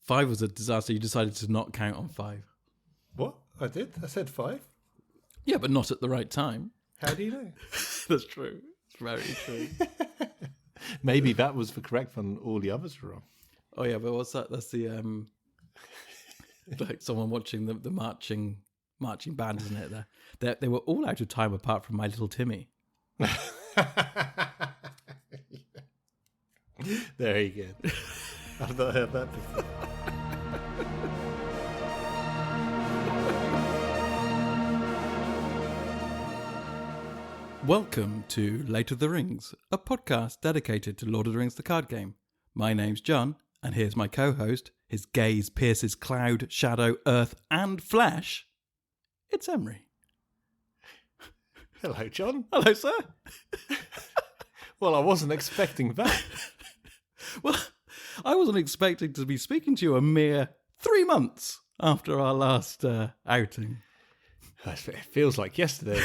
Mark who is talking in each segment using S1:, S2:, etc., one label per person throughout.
S1: 5 was a disaster. You decided to not count on 5.
S2: What? I did? I said 5?
S1: Yeah, but not at the right time.
S2: How do you know?
S1: That's true. It's very true.
S2: Maybe that was the correct one. All the others were wrong.
S1: Oh, yeah, but what's that? That's the, like someone watching the marching band, isn't it? They were all out of time apart from My Little Timmy.
S2: Very good. I've not heard that before.
S1: Welcome to Late of the Rings, a podcast dedicated to Lord of the Rings the card game. My name's John, and here's my co-host. His gaze pierces cloud, shadow, earth, and flesh. It's Emery.
S2: Hello, John.
S1: Hello, sir.
S2: Well, I wasn't expecting that.
S1: Well, I wasn't expecting to be speaking to you a mere 3 months after our last outing.
S2: It feels like yesterday.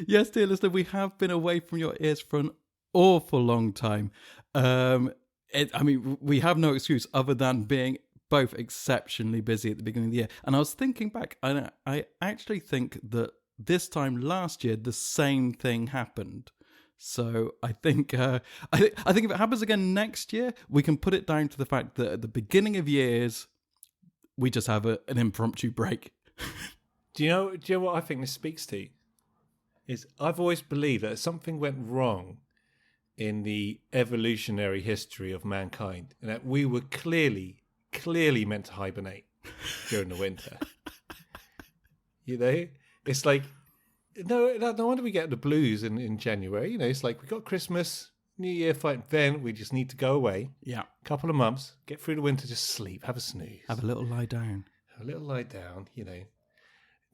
S1: Yes, dear listener, we have been away from your ears for an awful long time. We have no excuse other than being both exceptionally busy at the beginning of the year. And I was thinking back, and I actually think that this time last year, the same thing happened. So I think if it happens again next year, we can put it down to the fact that at the beginning of years, we just have an impromptu break.
S2: Do you know what I think this speaks to? Is I've always believed that something went wrong in the evolutionary history of mankind, and that we were clearly meant to hibernate during the winter. You know, it's like no wonder we get the blues in January. You know, it's like we got Christmas, New Year fight, then we just need to go away.
S1: Yeah,
S2: couple of months, get through the winter, just sleep, have a snooze,
S1: have a little lie down,
S2: You know.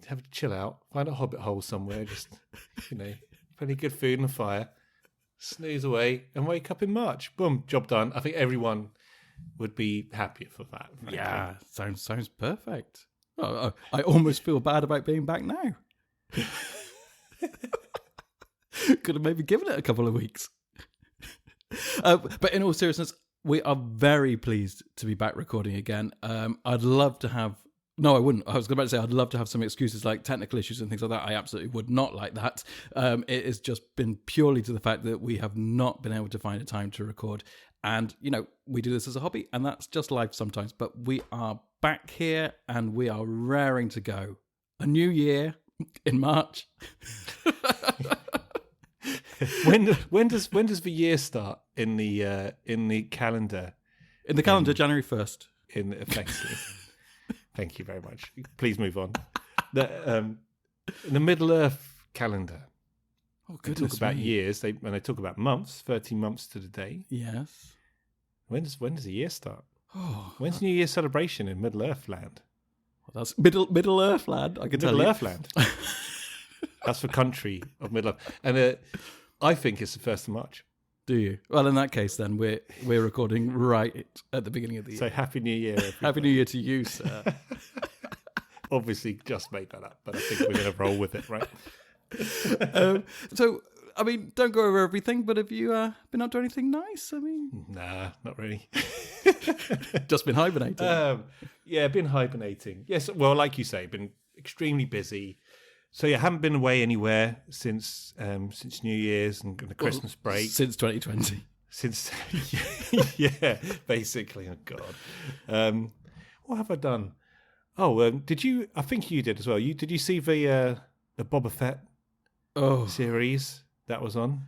S2: Have to chill out, find a hobbit hole somewhere, just, you know, plenty of good food and a fire, snooze away, and wake up in March. Boom, job done. I think everyone would be happier for that. Frankly.
S1: Yeah, sounds perfect. Oh, I almost feel bad about being back now. Could have maybe given it a couple of weeks. But in all seriousness, we are very pleased to be back recording again. I'd love to have... No, I wouldn't. I was about to say I'd love to have some excuses like technical issues and things like that. I absolutely would not like that. It has just been purely to the fact that we have not been able to find a time to record. And, you know, we do this as a hobby and that's just life sometimes. But we are back here and we are raring to go. A new year in March.
S2: When does the year start in the calendar?
S1: In the calendar, January 1st.
S2: Effectively. Thank you very much. Please move on. In the Middle Earth calendar, they talk about years. They talk about months, 13 months to the day.
S1: Yes.
S2: When does the year start? When's New Year's celebration in Middle Earth land?
S1: Well, that's Middle Earth land. I can tell you.
S2: Middle Earth land. That's the country of Middle Earth, and I think it's the 1st of March.
S1: Do you? Well, in that case, then we're recording right at the beginning of the year.
S2: So Happy New Year, everybody.
S1: Happy New Year to you, sir.
S2: Obviously, just made that up, but I think we're going to roll with it, right?
S1: So, I mean, don't go over everything, but have you been up to anything nice? I mean,
S2: nah, not really.
S1: Just been hibernating.
S2: Yeah, been hibernating. Yes, well, like you say, been extremely busy. So you haven't been away anywhere since New Year's and the Christmas break.
S1: Since 2020.
S2: Yeah, basically. Oh God. What have I done? Oh, did you? I think you did as well. Did you see the Boba Fett series that was on?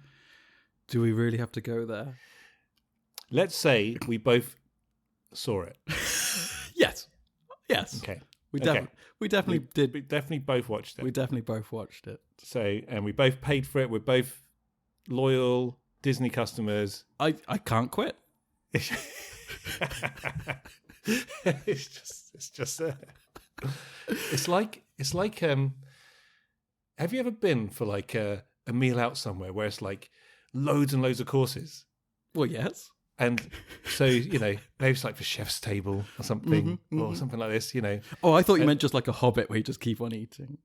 S1: Do we really have to go there?
S2: Let's say we both saw it.
S1: Yes.
S2: Okay.
S1: We definitely did.
S2: We definitely both watched it.
S1: We definitely both watched it.
S2: So, and we both paid for it. We're both loyal Disney customers.
S1: I can't quit.
S2: It's like have you ever been for like a meal out somewhere where it's like loads and loads of courses?
S1: Well, yes.
S2: And so, you know, maybe it's like the chef's table or something, or something like this, you know.
S1: Oh, I thought you meant just like a Hobbit where you just keep on eating.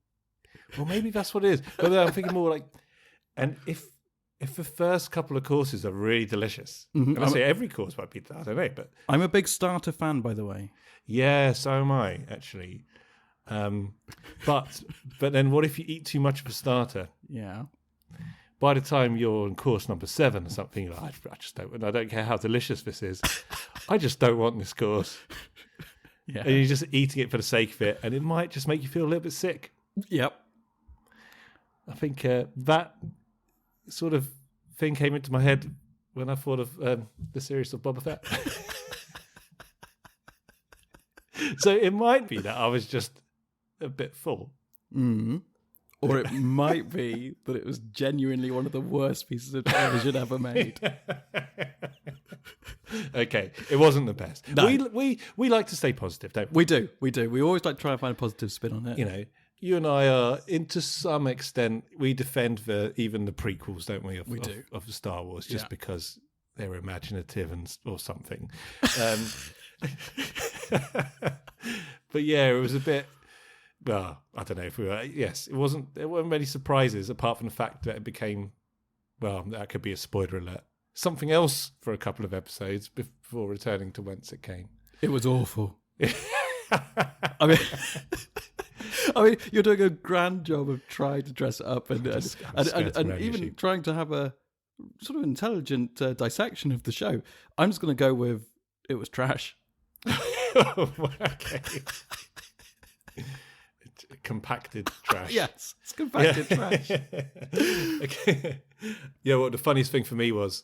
S2: Well, maybe that's what it is. But I'm thinking more like, and if if the first couple of courses are really delicious,
S1: Mm-hmm.
S2: and I say every course might be, I don't know, but
S1: I'm a big starter fan, by the way.
S2: yeah, so am I actually. But then what if you eat too much of a starter?
S1: Yeah.
S2: By the time you're on course number 7 or something, you're like, I just don't. I don't care how delicious this is. I just don't want this course.
S1: Yeah.
S2: And you're just eating it for the sake of it, and it might just make you feel a little bit sick.
S1: Yep.
S2: I think that sort of thing came into my head when I thought of the series of Boba Fett. So it might be that I was just a bit full.
S1: Mm. Or it might be that it was genuinely one of the worst pieces of television ever made.
S2: Okay, it wasn't the best.
S1: No.
S2: We like to stay positive, don't we?
S1: We do. We always like to try and find a positive spin on it.
S2: You know, you and I are, to some extent, we defend even the prequels, don't we? Of the Star Wars, just because they're imaginative or something. But yeah, it was a bit. Well, I don't know if we were. Yes, there weren't many surprises apart from the fact that it became. Well, that could be a spoiler alert. Something else for a couple of episodes before returning to whence it came.
S1: It was awful. I mean, you're doing a grand job of trying to dress it up and even trying to have a sort of intelligent dissection of the show. I'm just going to go with it was trash.
S2: Okay. Compacted trash.
S1: Yes, it's compacted trash.
S2: Okay. Yeah, well, the funniest thing for me was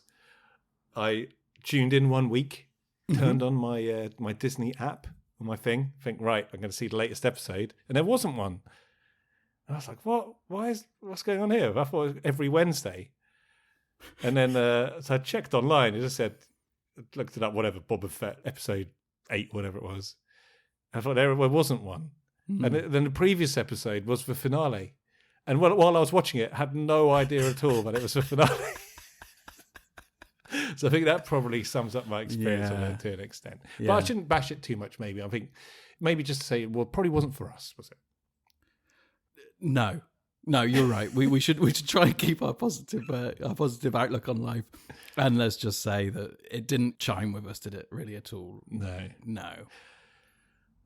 S2: I tuned in one week, turned on my my Disney app on my thing, right, I'm going to see the latest episode, and there wasn't one. And I was like, what? What's going on here? I thought it was every Wednesday. And then so I checked online. It just said, looked it up, whatever, Boba Fett episode 8, whatever it was. I thought there wasn't one. And then the previous episode was the finale. And while I was watching it, I had no idea at all that it was the finale. So I think that probably sums up my experience of it to an extent.
S1: Yeah.
S2: But I shouldn't bash it too much, maybe. I think maybe just to say, well, it probably wasn't for us, was it?
S1: No, you're right. We should try and keep our positive outlook on life. And let's just say that it didn't chime with us, did it, really, at all? No.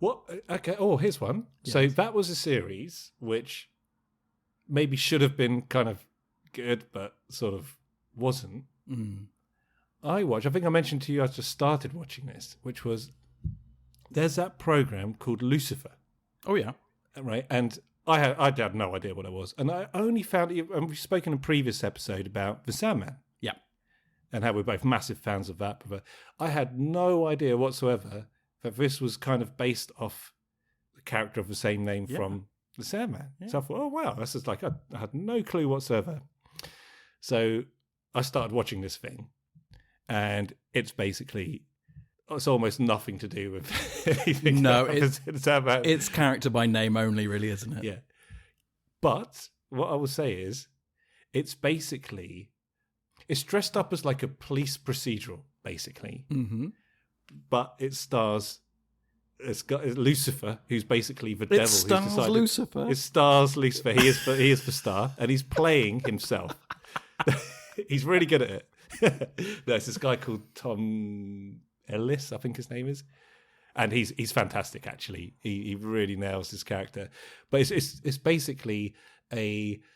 S2: What? Okay. Oh, here's one. Yes. So that was a series which maybe should have been kind of good, but sort of wasn't. I think I mentioned to you I just started watching this, which was there's that program called Lucifer.
S1: Oh yeah,
S2: right. And I had no idea what it was, and I only found it. And we've spoken in a previous episode about the Sandman.
S1: Yeah,
S2: and how we're both massive fans of that. But I had no idea whatsoever that this was kind of based off the character of the same name from the Sandman. Yeah. So I thought, oh wow, this is like I had no clue whatsoever. So I started watching this thing, and it's almost nothing to do with anything.
S1: No, it's character by name only, really, isn't it?
S2: Yeah. But what I will say is, it's dressed up as like a police procedural, basically. Mm-hmm. But it stars. It's got Lucifer, who's basically the devil. It stars
S1: Lucifer.
S2: It stars Lucifer. He is the star, and he's playing himself. He's really good at it. There's this guy called Tom Ellis, I think his name is, and he's fantastic. Actually, he really nails his character. But it's basically it's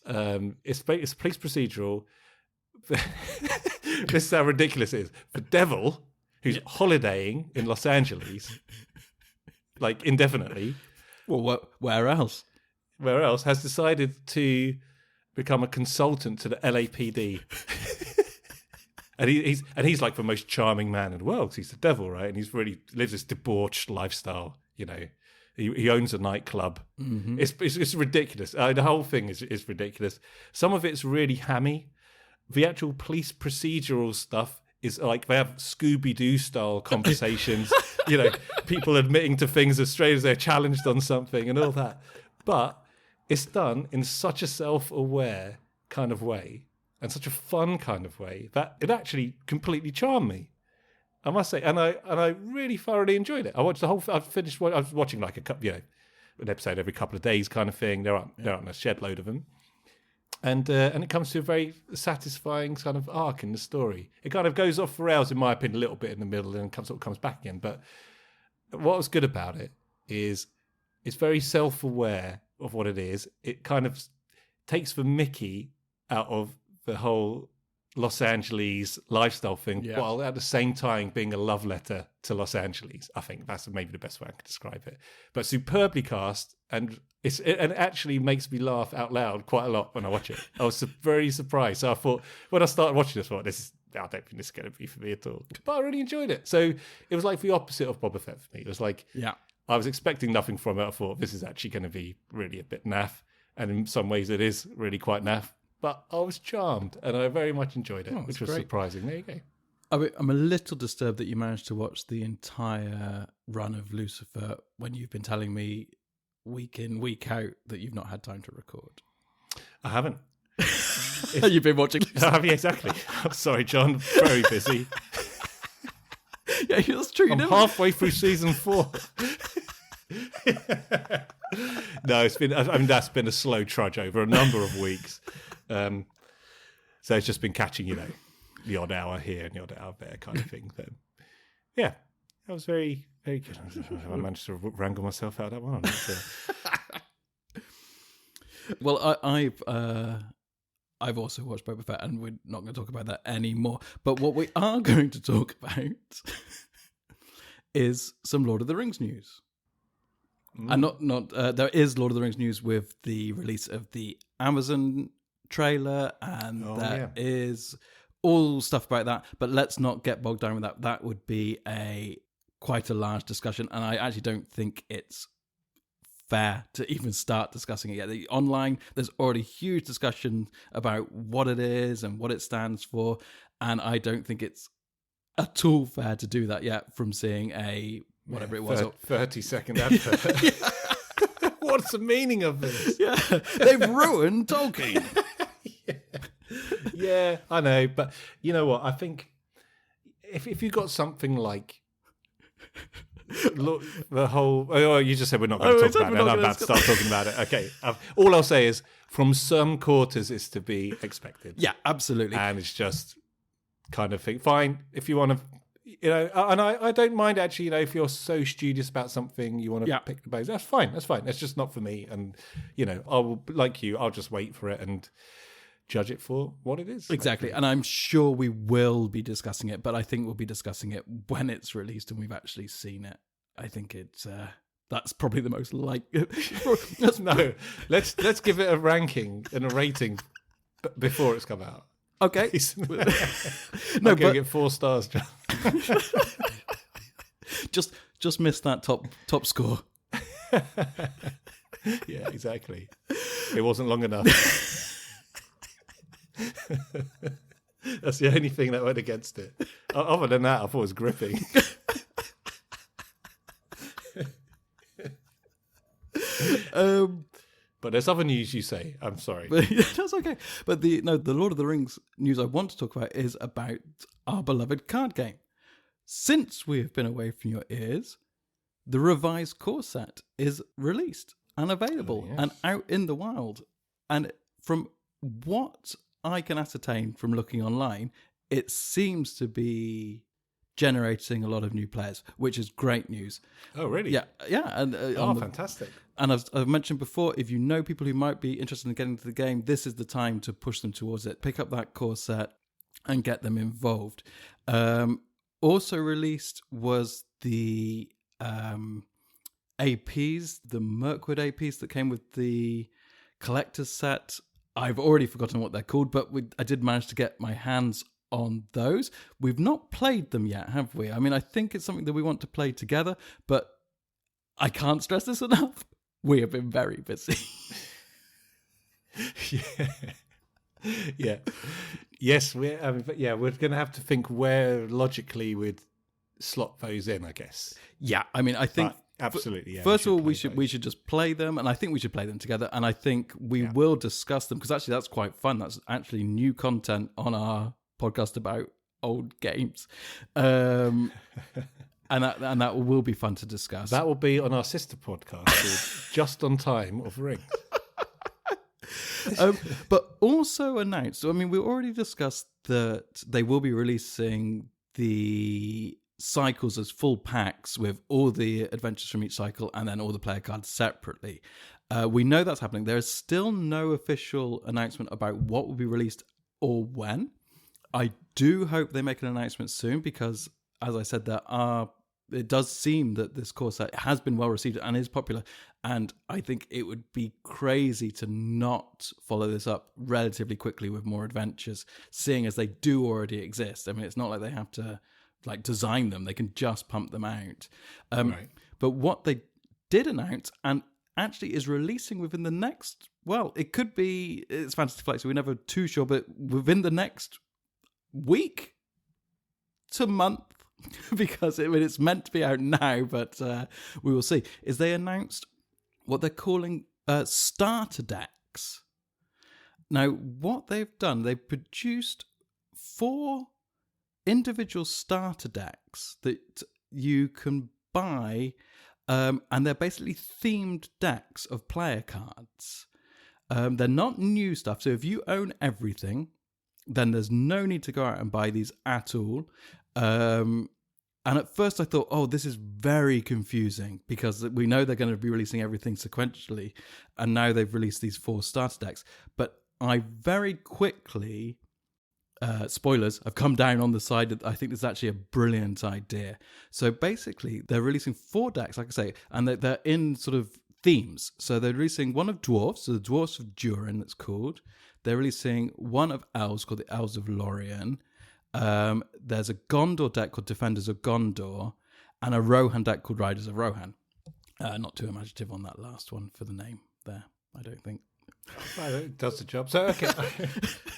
S2: a police procedural. This is how ridiculous it is. The devil, who's holidaying in Los Angeles, like indefinitely.
S1: Well, where else?
S2: Where else has decided to become a consultant to the LAPD. And he's like the most charming man in the world. He's the devil, right? And he's really lives this debauched lifestyle. You know, he owns a nightclub. Mm-hmm. It's ridiculous. The whole thing is ridiculous. Some of it's really hammy. The actual police procedural stuff is like they have Scooby-Doo style conversations. You know, people admitting to things as straight as they're challenged on something and all that. But it's done in such a self-aware kind of way and such a fun kind of way that it actually completely charmed me, I must say. And I really thoroughly enjoyed it. I watched the whole. I was watching like an episode every couple of days kind of thing. There aren't a shed load of them. And it comes to a very satisfying kind of arc in the story. It kind of goes off the rails, in my opinion, a little bit in the middle, and comes back again. But what was good about it is it's very self-aware of what it is. It kind of takes the mickey out of the whole Los Angeles lifestyle thing, while at the same time being a love letter to Los Angeles. I think that's maybe the best way I could describe it. But superbly cast, and it actually makes me laugh out loud quite a lot when I watch it. I was very surprised. So I thought, when I started watching this, I don't think this is going to be for me at all. But I really enjoyed it. So it was like the opposite of Boba Fett for me. It was like, I was expecting nothing from it. I thought, this is actually going to be really a bit naff. And in some ways it is really quite naff. But I was charmed, and I very much enjoyed it, which was surprising. There you go.
S1: I'm a little disturbed that you managed to watch the entire run of Lucifer when you've been telling me week in, week out that you've not had time to record.
S2: I haven't.
S1: You've been watching Lucifer.
S2: Yeah, exactly. I'm sorry, John. Very busy.
S1: Yeah, that's true.
S2: I'm halfway through season 4. No, that's been a slow trudge over a number of weeks. So it's just been catching, the odd hour here and the odd hour there kind of thing. But yeah, that was very, very good. I managed to wrangle myself out of that one.
S1: Well, I've also watched Boba Fett, and we're not going to talk about that anymore. But what we are going to talk about is some Lord of the Rings news. And there is Lord of the Rings news with the release of the Amazon trailer, and is all stuff about that. But let's not get bogged down with that. That would be quite a large discussion, and I actually don't think it's fair to even start discussing it yet. Online, there's already huge discussion about what it is and what it stands for, and I don't think it's at all fair to do that yet from seeing whatever it was.
S2: 30-second advert. What's the meaning of this?
S1: Yeah, they've ruined Tolkien.
S2: Yeah, I know. But you know what? I think if you've got something like... Look, the whole... Oh, you just said we're not going to talk about it. And I'm about to start talking about it. Okay. All I'll say is, from some quarters, it's to be expected.
S1: Yeah, absolutely.
S2: And it's just kind of think, fine, if you want to... and I don't mind actually, if you're so studious about something, you want to pick the bones, that's fine. That's just not for me. And, I'll just wait for it and judge it for what it is.
S1: Exactly. And I'm sure we will be discussing it, but I think we'll be discussing it when it's released and we've actually seen it. I think it's, that's probably the most
S2: No, let's give it a ranking and a rating before it's come out.
S1: Okay.
S2: No, but get 4 stars, John.
S1: just missed that top score.
S2: Yeah, exactly. It wasn't long enough. That's the only thing that went against it. Other than that, I thought it was gripping. But there's other news you say. I'm sorry.
S1: That's okay. But the Lord of the Rings news I want to talk about is about our beloved card game. Since we have been away from your ears, the revised core set is released and available and out in the wild. And from what I can ascertain from looking online, it seems to be generating a lot of new players, which is great news.
S2: Oh, really?
S1: Yeah. And
S2: fantastic.
S1: And I've mentioned before, if you know people who might be interested in getting into the game, this is the time to push them towards it. Pick up that core set and get them involved. Also released was the APs, the Mirkwood APs that came with the collector's set. I've already forgotten what they're called, but I did manage to get my hands on those. We've not played them yet, have we? I mean, I think it's something that we want to play together, but I can't stress this enough. We have been very busy. Yeah. Yes, we're going to have to think where logically we'd slot those in, I guess. Yeah, I mean, I think...
S2: Absolutely, yeah.
S1: First of all, we should just play them, and I think we should play them together, and I think we will discuss them, because actually that's quite fun. That's actually new content on our podcast about old games. And that will be fun to discuss.
S2: That will be on our sister podcast called Just on Time of Rings.
S1: But also announced, so, I mean, we already discussed that they will be releasing the cycles as full packs with all the adventures from each cycle and then all the player cards separately. We know that's happening. There is still no official announcement about what will be released or when. I do hope they make an announcement soon because, as I said, it does seem that this core set has been well received and is popular. And I think it would be crazy to not follow this up relatively quickly with more adventures, seeing as they do already exist. I mean, it's not like they have to design them. They can just pump them out.
S2: Right.
S1: But what they did announce and actually is releasing within the next, well, it's Fantasy Flight, so we're never too sure, but within the next week to month, because it's meant to be out now, but we will see, is they announced what they're calling starter decks. Now, what they've done, they've produced 4 individual starter decks that you can buy, and they're basically themed decks of player cards. They're not new stuff, so if you own everything, then there's no need to go out and buy these at all. And at first I thought, this is very confusing because we know they're going to be releasing everything sequentially, and now they've released these 4 starter decks. But I very quickly, spoilers, I've come down on the side that I think this is actually a brilliant idea. So basically, they're releasing 4 decks, like I say, and they're in sort of themes. So they're releasing one of dwarves, so the Dwarves of Durin, that's called. They're releasing one of elves called the Elves of Lorien. There's a Gondor deck called Defenders of Gondor, and a Rohan deck called Riders of Rohan. Not too imaginative on that last one for the name there, I don't think.
S2: Well, it does the job. So, okay,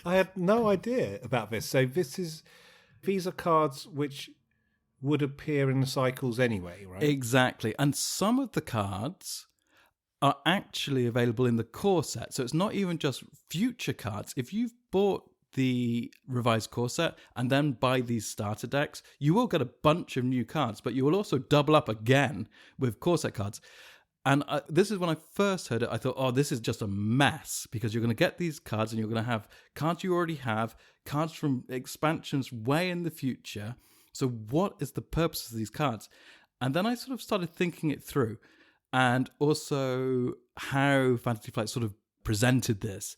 S2: I had no idea about this. So these are cards which would appear in the cycles anyway, right?
S1: Exactly. And some of the cards are actually available in the core set. So it's not even just future cards. If you've bought the revised core set and then buy these starter decks, you will get a bunch of new cards, but you will also double up again with core set cards. And this is when I first heard it, I thought, this is just a mess, because you're going to get these cards and you're going to have cards you already have, cards from expansions way in the future. So what is the purpose of these cards? And then I sort of started thinking it through, and also how Fantasy Flight sort of presented this.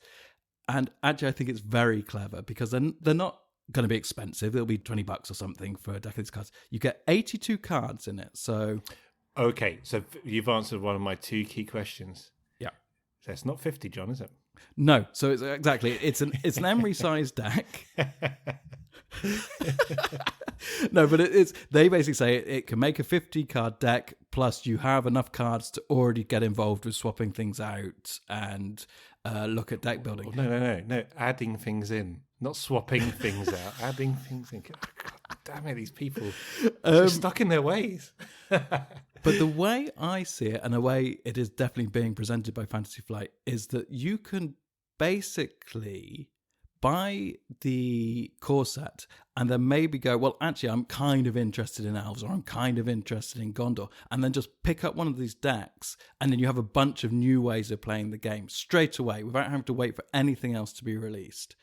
S1: And actually, I think it's very clever, because they're not going to be expensive. It'll be $20 or something for a deck of these cards. You get 82 cards in it. So,
S2: okay, so you've answered one of my 2 key questions.
S1: Yeah.
S2: So it's not 50, John, is it?
S1: No. So it's an Emery-sized deck. No, but they basically say it can make a 50-card deck, plus you have enough cards to already get involved with swapping things out and look at deck building.
S2: No, adding things in, not swapping things out, adding things in. God damn it, these people are stuck in their ways.
S1: But the way I see it, and the way it is definitely being presented by Fantasy Flight, is that you can basically buy the core set and then maybe go, well, actually, I'm kind of interested in elves, or I'm kind of interested in Gondor, and then just pick up one of these decks, and then you have a bunch of new ways of playing the game straight away without having to wait for anything else to be released.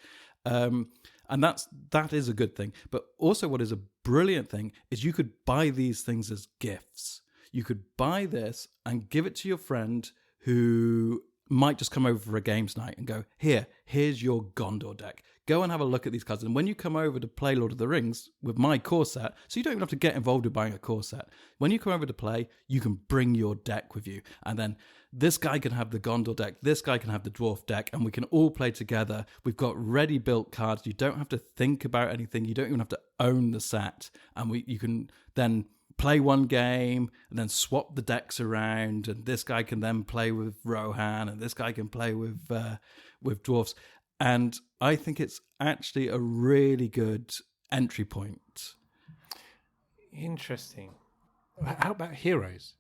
S1: And that is a good thing. But also what is a brilliant thing is you could buy these things as gifts. You could buy this and give it to your friend who might just come over for a games night and go, here's your Gondor deck. Go and have a look at these cards. And when you come over to play Lord of the Rings with my core set, so you don't even have to get involved with buying a core set. When you come over to play, you can bring your deck with you. And then this guy can have the Gondor deck, this guy can have the Dwarf deck, and we can all play together. We've got ready-built cards. You don't have to think about anything. You don't even have to own the set. And you can then play one game and then swap the decks around, and this guy can then play with Rohan, and this guy can play with dwarves. And I think it's actually a really good entry point.
S2: Interesting. How about heroes?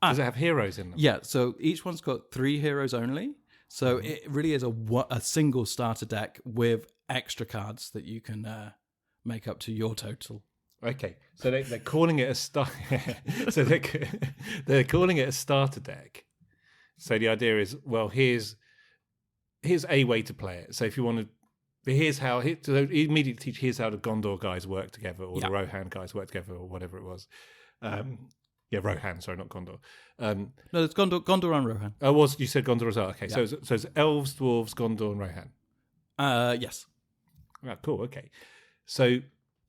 S2: Does it have heroes in them?
S1: Yeah, so each one's got 3 heroes only. So it really is a single starter deck with extra cards that you can make up to your total.
S2: Okay, so they're calling it a so they're calling it a starter deck. So the idea is, well, here's here's a way to play it. So if you want to, so immediately teach here's how the Gondor guys work together, or the Rohan guys work together, or whatever it was. Rohan, sorry, not Gondor.
S1: No, it's Gondor and Rohan.
S2: Oh, you said Gondor as well. Okay, so it's elves, dwarves, Gondor, and Rohan.
S1: Yes.
S2: Oh, cool. Okay, so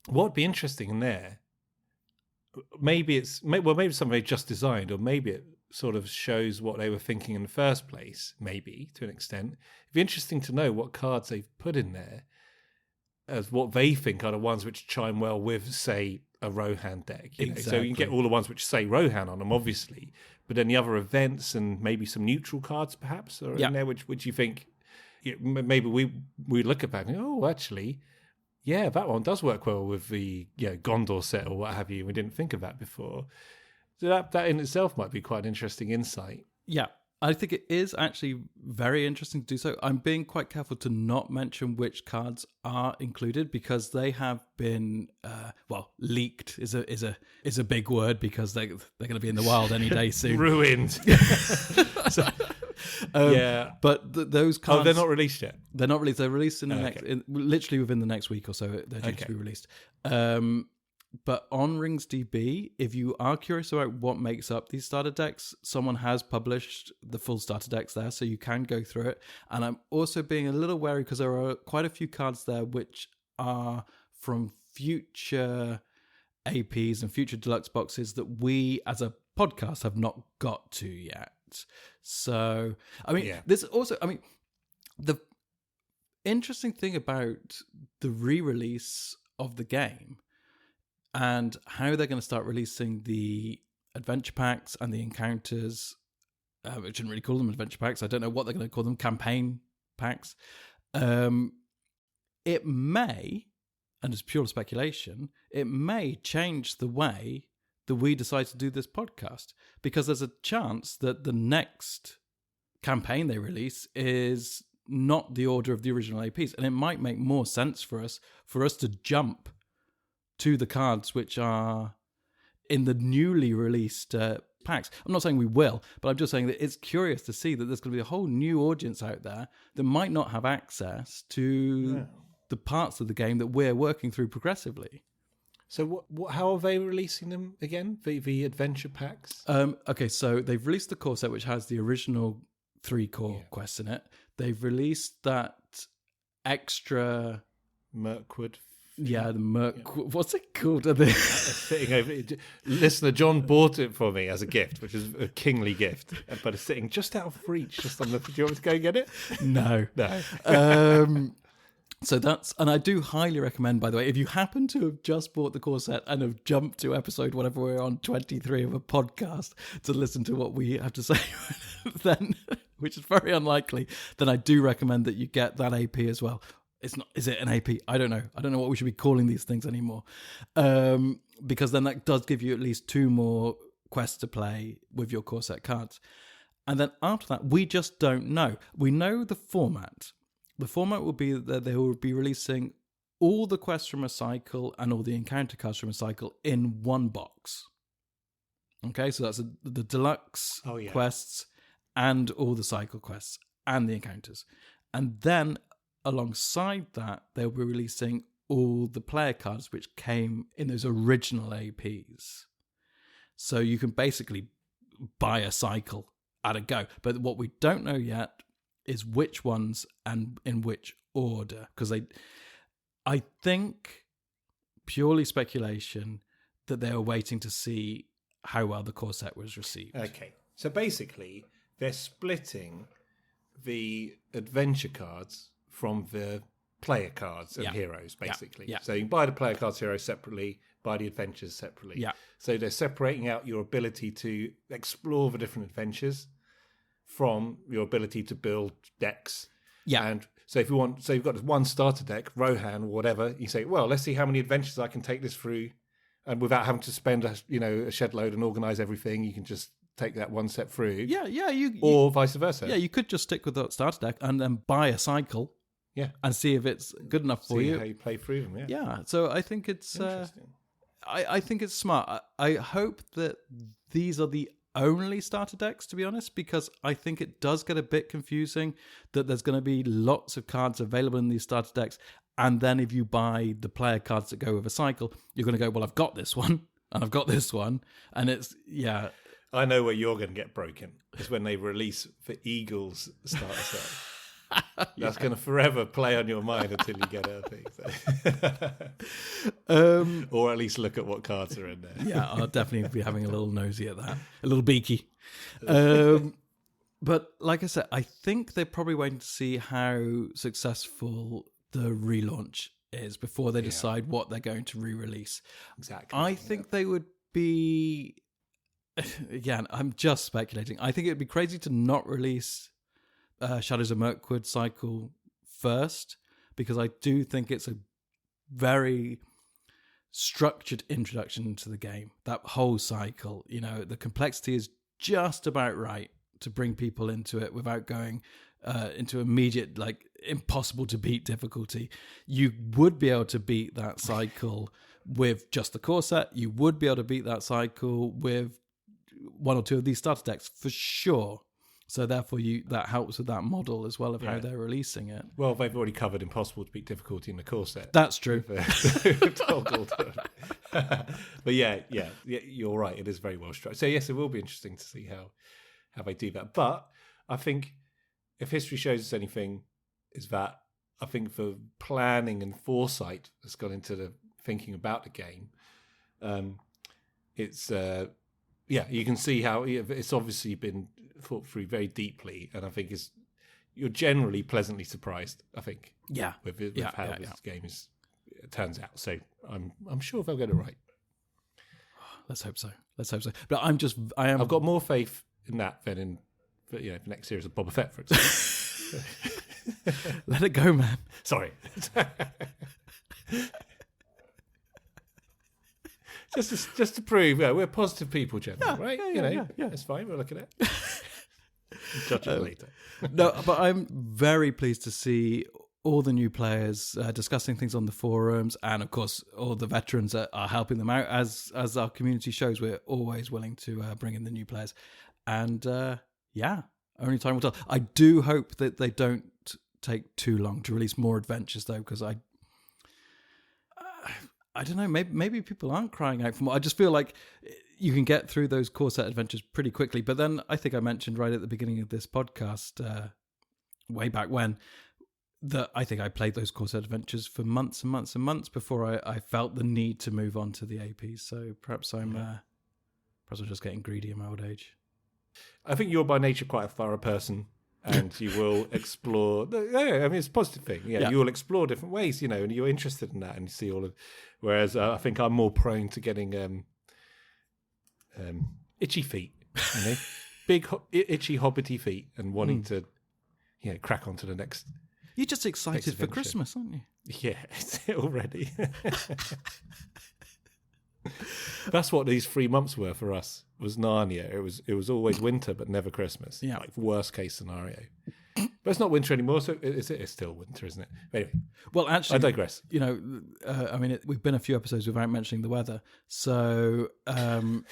S2: what would be interesting in there? Maybe it's something they just designed, or maybe it sort of shows what they were thinking in the first place. Maybe to an extent, it'd be interesting to know what cards they've put in there as what they think are the ones which chime well with, say, a Rohan deck. Exactly. So you can get all the ones which say Rohan on them, obviously, but then the other events and maybe some neutral cards, perhaps, are in there, which you think maybe we look at that and go, oh, actually, yeah, that one does work well with the Gondor set or what have you. We didn't think of that before. So that in itself might be quite an interesting insight.
S1: Yeah, I think it is actually very interesting to do so. I'm being quite careful to not mention which cards are included because they have been, leaked is a big word because they're going to be in the wild any day soon.
S2: Ruined.
S1: But those cards...
S2: Oh, they're not released yet?
S1: They're not released. They're released in literally within the next week or so. They're due to be released. But on RingsDB, if you are curious about what makes up these starter decks, someone has published the full starter decks there, so you can go through it. And I'm also being a little wary because there are quite a few cards there which are from future APs and future deluxe boxes that we as a podcast have not got to yet. So, there's also, the interesting thing about the re-release of the game and how they're going to start releasing the adventure packs and the encounters. I shouldn't really call them adventure packs. I don't know what they're going to call them. Campaign packs. It may, and it's pure speculation, it may change the way that we decide to do this podcast. Because there's a chance that the next campaign they release is not the order of the original APs. And it might make more sense for us to jump to the cards which are in the newly released packs. I'm not saying we will, but I'm just saying that it's curious to see that there's going to be a whole new audience out there that might not have access to the parts of the game that we're working through progressively.
S2: So how are they releasing them again, the adventure packs?
S1: Okay, so they've released the core set, which has the original 3 core quests in it. They've released that extra...
S2: Mirkwood.
S1: Yeah, the what's it called?
S2: Sitting over. Listener John bought it for me as a gift, which is a kingly gift, but it's sitting just out of reach. Just on the. Do you want me to go and get it?
S1: No. So that's, and I do highly recommend, by the way, if you happen to have just bought the core set and have jumped to episode whatever we're on 23 of a podcast to listen to what we have to say, then, which is very unlikely, then I do recommend that you get that AP as well. It's not. Is it an AP? I don't know. I don't know what we should be calling these things anymore. Because then that does give you at least 2 more quests to play with your core set cards. And then after that, we just don't know. We know the format. The format will be that they will be releasing all the quests from a cycle and all the encounter cards from a cycle in one box. Okay, so that's the deluxe quests and all the cycle quests and the encounters. And then alongside that, they'll be releasing all the player cards which came in those original APs. So you can basically buy a cycle at a go. But what we don't know yet is which ones and in which order. Because I think, purely speculation, that they were waiting to see how well the core set was received.
S2: Okay. So basically, they're splitting the adventure cards from the player cards and heroes, basically. Yeah. So you can buy the player cards heroes separately, buy the adventures separately.
S1: Yeah.
S2: So they're separating out your ability to explore the different adventures from your ability to build decks.
S1: Yeah.
S2: And so if you want, so you've got one starter deck, Rohan or whatever, you say, well, let's see how many adventures I can take this through, and without having to spend a shed load and organize everything, you can just take that one step through.
S1: Yeah,
S2: or vice versa.
S1: Yeah, you could just stick with that starter deck and then buy a cycle.
S2: Yeah,
S1: and see if it's good enough for you.
S2: See how you play through them.
S1: Yeah. So I think it's interesting. I think it's smart. I hope that these are the only starter decks, to be honest, because I think it does get a bit confusing that there's going to be lots of cards available in these starter decks. And then if you buy the player cards that go with a cycle, you're going to go, well, I've got this one and I've got this one. And it's, yeah.
S2: I know where you're going to get broken. It's when they release the Eagles starter set. That's going to forever play on your mind until you get a thing. Or at least look at what cards are in there.
S1: Yeah, I'll definitely be having a little nosy at that. A little beaky. But like I said, I think they're probably waiting to see how successful the relaunch is before they decide what they're going to re-release.
S2: Exactly.
S1: I think they would be... Again, I'm just speculating. I think it'd be crazy to not release Shadows of Mirkwood cycle first, because I do think it's a very structured introduction to the game. That whole cycle, the complexity is just about right to bring people into it without going into immediate, impossible to beat difficulty. You would be able to beat that cycle with just the core set. You would be able to beat that cycle with one or two of these starter decks for sure. So therefore, that helps with that model as well of how they're releasing it.
S2: Well, they've already covered impossible to beat difficulty in the core set.
S1: That's true.
S2: But yeah, you're right. It is very well structured. So yes, it will be interesting to see how they do that. But I think if history shows us anything, is that I think the planning and foresight that's gone into the thinking about the game, it's you can see how it's obviously been thought through very deeply, and I think you're generally pleasantly surprised. I think, with how this game turns out. So I'm sure they'll get it right.
S1: Let's hope so. But
S2: I've got more faith in that than in the next series of Boba Fett, for example.
S1: Let it go, man.
S2: Sorry. Just to prove we're positive people, generally, right?
S1: Yeah.
S2: That's fine. We'll look at it. Judge it later.
S1: No, but I'm very pleased to see all the new players discussing things on the forums, and of course all the veterans that are helping them out. As our community shows, we're always willing to bring in the new players, and only time will tell. I do hope that they don't take too long to release more adventures, though, because I don't know, maybe people aren't crying out for more. I just feel like you can get through those core set adventures pretty quickly. But then I think I mentioned right at the beginning of this podcast, way back when, that I think I played those core set adventures for months and months and months before I felt the need to move on to the APs. So perhaps I'm just getting greedy in my old age.
S2: I think you're by nature quite a thorough person. And you will explore. I mean, it's a positive thing. Yeah, you will explore different ways, and you're interested in that, and you see all of. Whereas I think I'm more prone to getting itchy feet, big itchy hobbity feet, and wanting to, crack on to the next.
S1: You're just excited for Christmas, aren't you?
S2: Yeah, already. That's what these 3 months were for us. Was Narnia. It was always winter, but never Christmas.
S1: Yeah.
S2: Like worst case scenario. But it's not winter anymore, so it's still winter, isn't it? But anyway,
S1: well, actually,
S2: I digress.
S1: We've been a few episodes without mentioning the weather, so
S2: have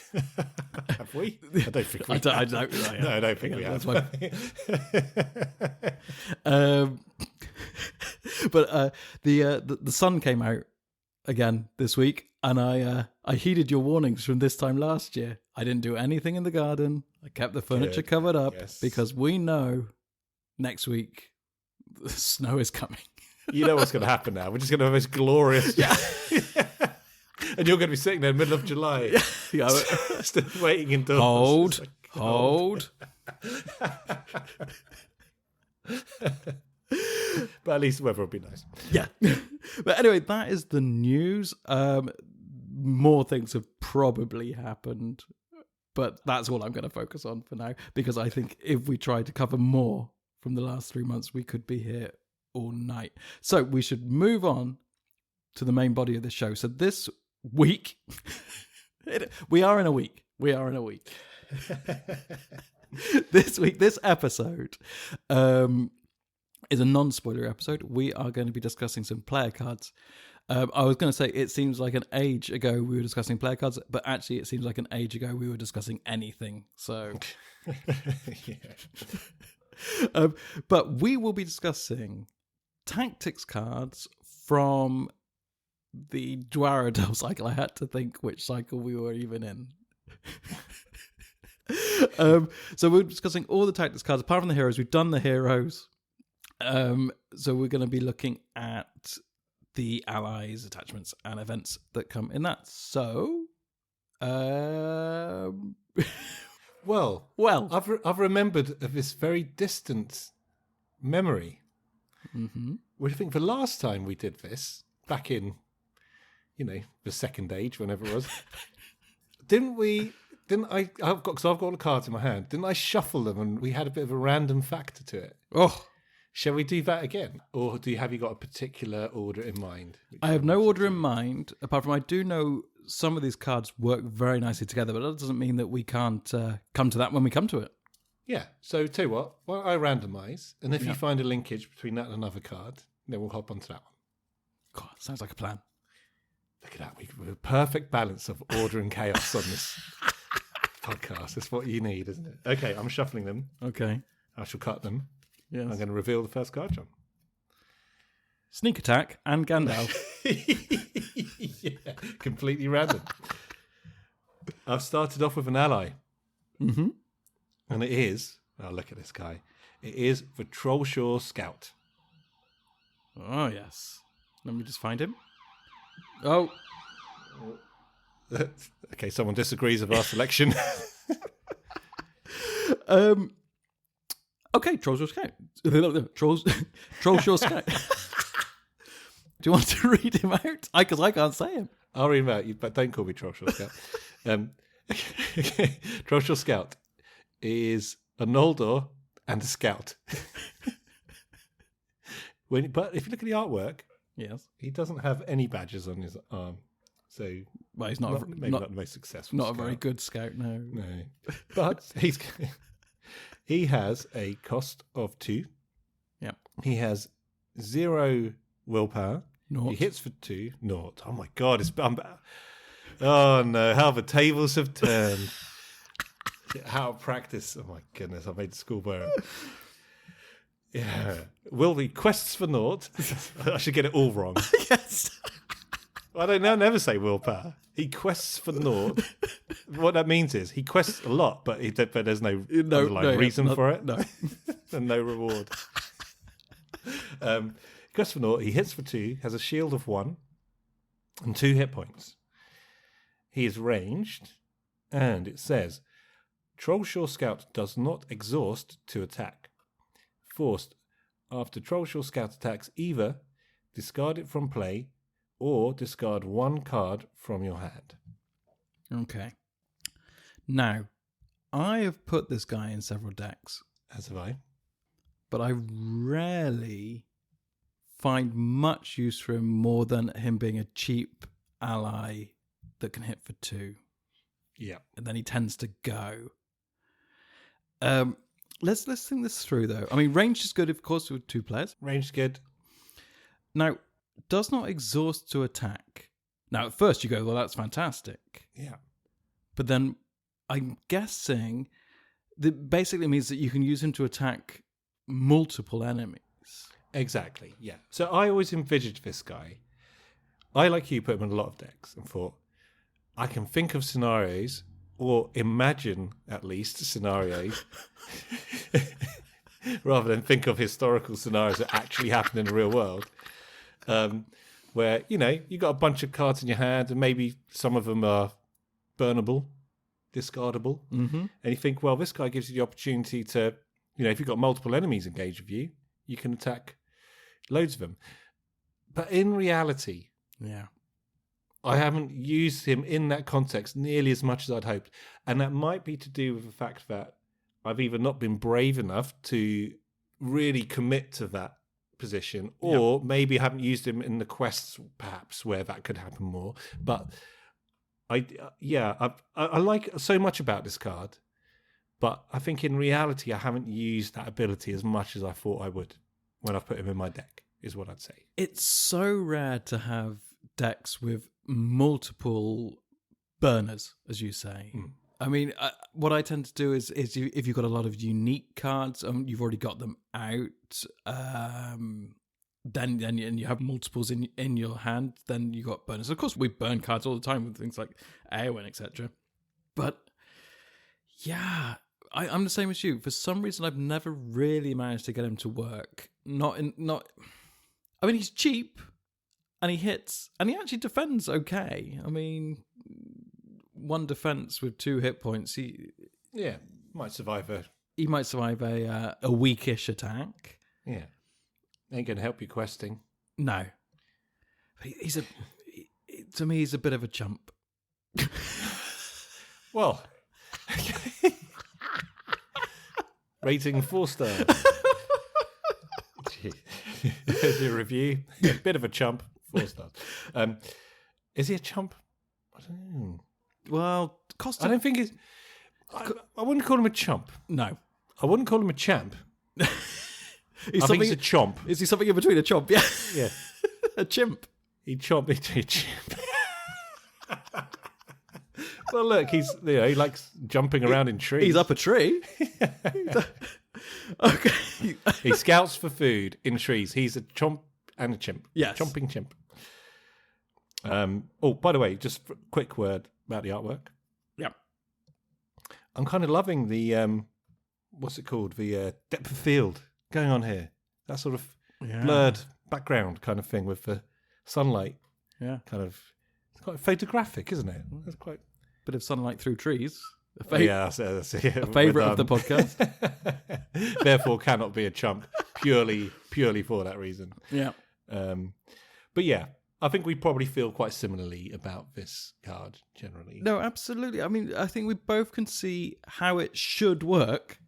S2: we? I don't think we. I don't think we have.
S1: But the sun came out again this week, and I heeded your warnings from this time last year. I didn't do anything in the garden. I kept the furniture covered up because we know next week the snow is coming.
S2: You know what's going to happen now. We're just going to have this glorious... And you're going to be sitting there in the middle of July. Still waiting indoors.
S1: Hold.
S2: But at least the weather will be nice.
S1: Yeah. But anyway, that is the news. More things have probably happened, but that's all I'm going to focus on for now, because I think if we try to cover more from the last 3 months, we could be here all night. So we should move on to the main body of the show. So this week, we are in a week. This episode is a non-spoiler episode. We are going to be discussing some player cards. I was going to say it seems like an age ago we were discussing player cards, but actually it seems like an age ago we were discussing anything. So, but we will be discussing tactics cards from the Dwarrowdelf cycle. I had to think which cycle we were even in. So we're discussing all the tactics cards apart from the heroes. We've done the heroes. So we're going to be looking at the allies, attachments, and events that come in that. So,
S2: well, I've remembered of this very distant memory.
S1: Mm-hmm.
S2: Well, I think the last time we did this, back in, the second age, whenever it was, I've got all the cards in my hand. Didn't I shuffle them and we had a bit of a random factor to it?
S1: Oh.
S2: Shall we do that again? Or have you got a particular order in mind?
S1: I have no order in mind, apart from I do know some of these cards work very nicely together, but that doesn't mean that we can't come to that when we come to it.
S2: Yeah, so tell you what, why don't I randomise, and if you find a linkage between that and another card, then we'll hop onto that one.
S1: God, sounds like a plan.
S2: Look at that, we've a perfect balance of order and chaos on this podcast. That's what you need, isn't it? Okay, I'm shuffling them.
S1: Okay.
S2: I shall cut them.
S1: Yes.
S2: I'm going to reveal the first card, John.
S1: Sneak Attack and Gandalf.
S2: Yeah, completely random. I've started off with an ally.
S1: Mm-hmm.
S2: And it is, look at this guy. It is the Trollshaw Scout.
S1: Oh, yes. Let me just find him. Oh.
S2: Okay, someone disagrees with our selection.
S1: Okay, Trollshaw Scout. Trollshaw Scout. Do you want to read him out? Because I can't say him.
S2: I'll read him out, but don't call me Trollshaw Scout. Trollshaw Scout is a Noldor and a Scout. But if you look at the artwork,
S1: yes,
S2: he doesn't have any badges on his arm. So
S1: well, he's not
S2: the most successful.
S1: Not
S2: scout.
S1: A very good scout, no.
S2: But he has a cost of 2.
S1: Yeah.
S2: He has 0 willpower.
S1: Naught.
S2: He hits for 2. Naught. Oh my God! Oh no! How the tables have turned. How practice. Oh my goodness! I made the schoolboy error. Yeah. Will he quests for naught? I should get it all wrong.
S1: Yes.
S2: I don't know. Never say willpower. He quests for naught. What that means is he quests a lot, but there's no underlying reason for it.
S1: No.
S2: And no reward. Quests for naught. He hits for 2. Has a shield of 1 and 2 hit points. He is ranged, and it says, Trollshaw Scout does not exhaust to attack. Forced after Trollshaw Scout attacks, either discard it from play or discard 1 card from your hand.
S1: Okay. Now, I have put this guy in several decks.
S2: As have I.
S1: But I rarely find much use for him more than him being a cheap ally that can hit for 2.
S2: Yeah.
S1: And then he tends to go. Let's think this through, though. I mean, range is good, of course, with 2 players.
S2: Range is good.
S1: Now, does not exhaust to attack. Now, at first you go, well, that's fantastic.
S2: Yeah.
S1: But then I'm guessing that basically means that you can use him to attack multiple enemies.
S2: Exactly, yeah. So I always envisaged this guy. I, like you, put him in a lot of decks and thought, I can think of scenarios, or imagine at least scenarios, rather than think of historical scenarios that actually happen in the real world, where, you got a bunch of cards in your hand and maybe some of them are burnable, discardable.
S1: Mm-hmm.
S2: And you think, well, this guy gives you the opportunity to, if you've got multiple enemies engaged with you, you can attack loads of them. But in reality,
S1: yeah,
S2: I haven't used him in that context nearly as much as I'd hoped. And that might be to do with the fact that I've either not been brave enough to really commit to that position, or maybe haven't used him in the quests, perhaps, where that could happen more. But I like so much about this card, but I think in reality I haven't used that ability as much as I thought I would when I've put him in my deck, is what I'd say.
S1: It's so rare to have decks with multiple burners, as you say. I mean, what I tend to do is if you've got a lot of unique cards and you've already got them out, then and you have multiples in your hand, then you got burners. Of course, we burn cards all the time with things like Awoken, etc. But yeah, I'm the same as you. For some reason, I've never really managed to get him to work. I mean, he's cheap, and he hits, and he actually defends okay. I mean, 1 defense with 2 hit points. He
S2: might survive a
S1: weakish attack.
S2: Yeah, ain't gonna help you questing.
S1: No, to me, he's a bit of a chump.
S2: Well, rating 4 stars. There's your review. Bit of a chump, 4 stars. Is he a chump? I don't know.
S1: Well,
S2: I don't think he's. I wouldn't call him a chump.
S1: No,
S2: I wouldn't call him a champ. I think he's a chomp.
S1: Is he something in between a chomp? Yeah,
S2: yeah,
S1: a chimp.
S2: He chomped into a chimp. Well, look, he likes jumping around in trees.
S1: He's up a tree. Okay.
S2: He scouts for food in trees. He's a chomp and a chimp.
S1: Yes.
S2: Chomping chimp. By the way, just a quick word about the artwork.
S1: Yeah.
S2: I'm kind of loving the, what's it called? The depth of field going on here. That sort of blurred background kind of thing with the sunlight.
S1: Yeah.
S2: It's quite photographic, isn't it? That's quite...
S1: Bit of sunlight through trees. A favourite of the podcast.
S2: Therefore cannot be a chump purely for that reason.
S1: Yeah.
S2: But yeah, I think we probably feel quite similarly about this card generally.
S1: No, absolutely. I mean, I think we both can see how it should work.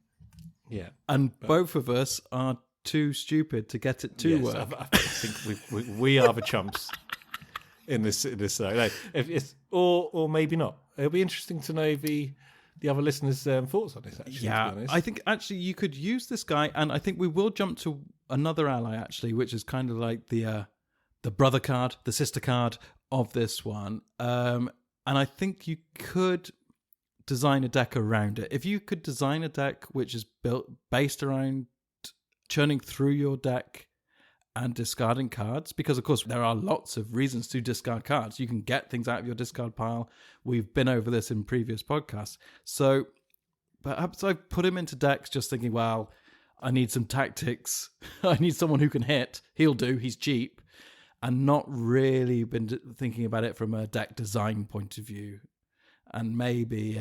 S2: Yeah.
S1: And both of us are too stupid to get it to work.
S2: I think we are the chumps in this. No, if it's, or maybe not. It'll be interesting to know the other listeners' thoughts on this, actually.
S1: Yeah,
S2: to be honest.
S1: I think actually you could use this guy, and I think we will jump to another ally, actually, which is kind of like the brother card, the sister card of this one. And I think you could design a deck around it. If you could design a deck which is based around churning through your deck and discarding cards, because of course there are lots of reasons to discard cards. You can get things out of your discard pile. We've been over this in previous podcasts. So perhaps I put him into decks just thinking, well, I need some tactics. I need someone who can hit. He'll do. He's cheap. And not really been thinking about it from a deck design point of view. And maybe,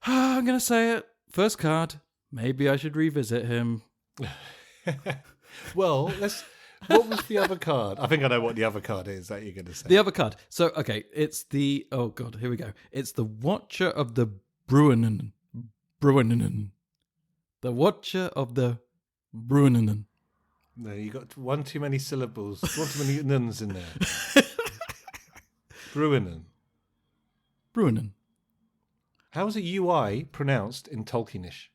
S1: I'm going to say it. First card, maybe I should revisit him.
S2: Well, what was the other card? I think I know what the other card is that you're going to say.
S1: The other card. So, okay, it's the... Oh, God, here we go. It's the Watcher of the Bruinen. The Watcher of the Bruinen.
S2: No, you got one too many syllables. One too many nuns in there. Bruinen. How is a UI pronounced in Tolkienish?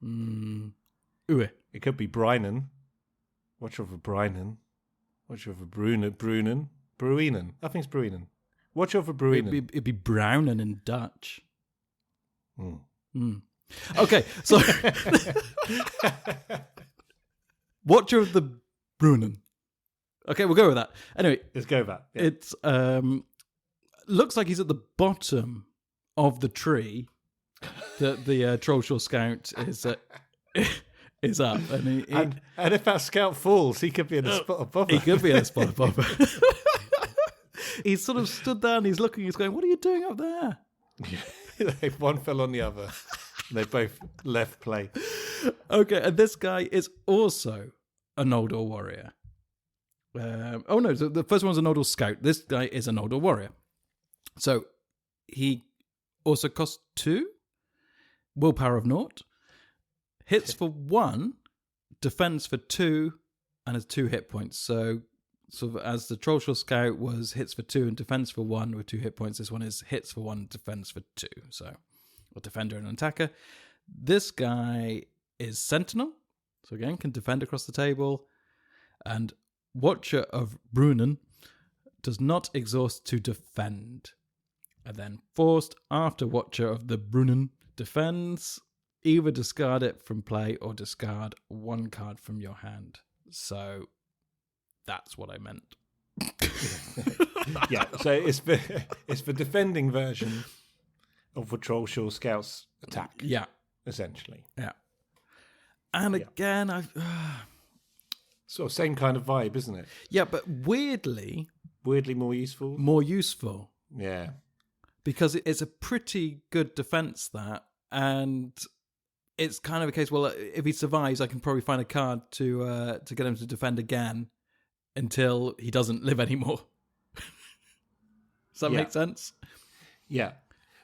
S1: Ue.
S2: It could be Brynen. Watcher of a Brynen. Watcher of a Bruinen. I think it's Bruinen. Watcher of a Bruinen.
S1: It'd be Brownen in Dutch. Okay, so... Watcher of the Bruinen. Okay, we'll go with that. Anyway,
S2: let's go with that. Yeah.
S1: It's looks like he's at the bottom of the tree that the Trollshaw Scout is up, and
S2: if that scout falls, he could be in a spot above.
S1: He could be in a spot above. He's sort of stood there and he's looking. He's going, "What are you doing up there?"
S2: One fell on the other. They both left play.
S1: Okay, and this guy is also a Noldor warrior. The first one's a Noldor scout. This guy is a Noldor warrior. So he also costs 2, willpower of 0, hits for 1, defends for 2, and has 2 hit points. So sort of as the Trollshaw scout was hits for 2 and defends for 1 with 2 hit points, this one is hits for 1, defends for 2. So a defender and an attacker. This guy is Sentinel, so again can defend across the table, and Watcher of Bruinen does not exhaust to defend. And then forced after Watcher of the Brunnen defends, either discard it from play or discard one card from your hand. So that's what I meant.
S2: Yeah, so it's the defending version of the Trollshaw Scouts attack.
S1: Yeah.
S2: Essentially.
S1: Yeah. And again,
S2: sort of same kind of vibe, isn't it?
S1: Yeah, but weirdly
S2: more useful.
S1: More useful.
S2: Yeah.
S1: Because it's a pretty good defense, that. And it's kind of a case, well, if he survives, I can probably find a card to get him to defend again until he doesn't live anymore. Does that make sense?
S2: Yeah.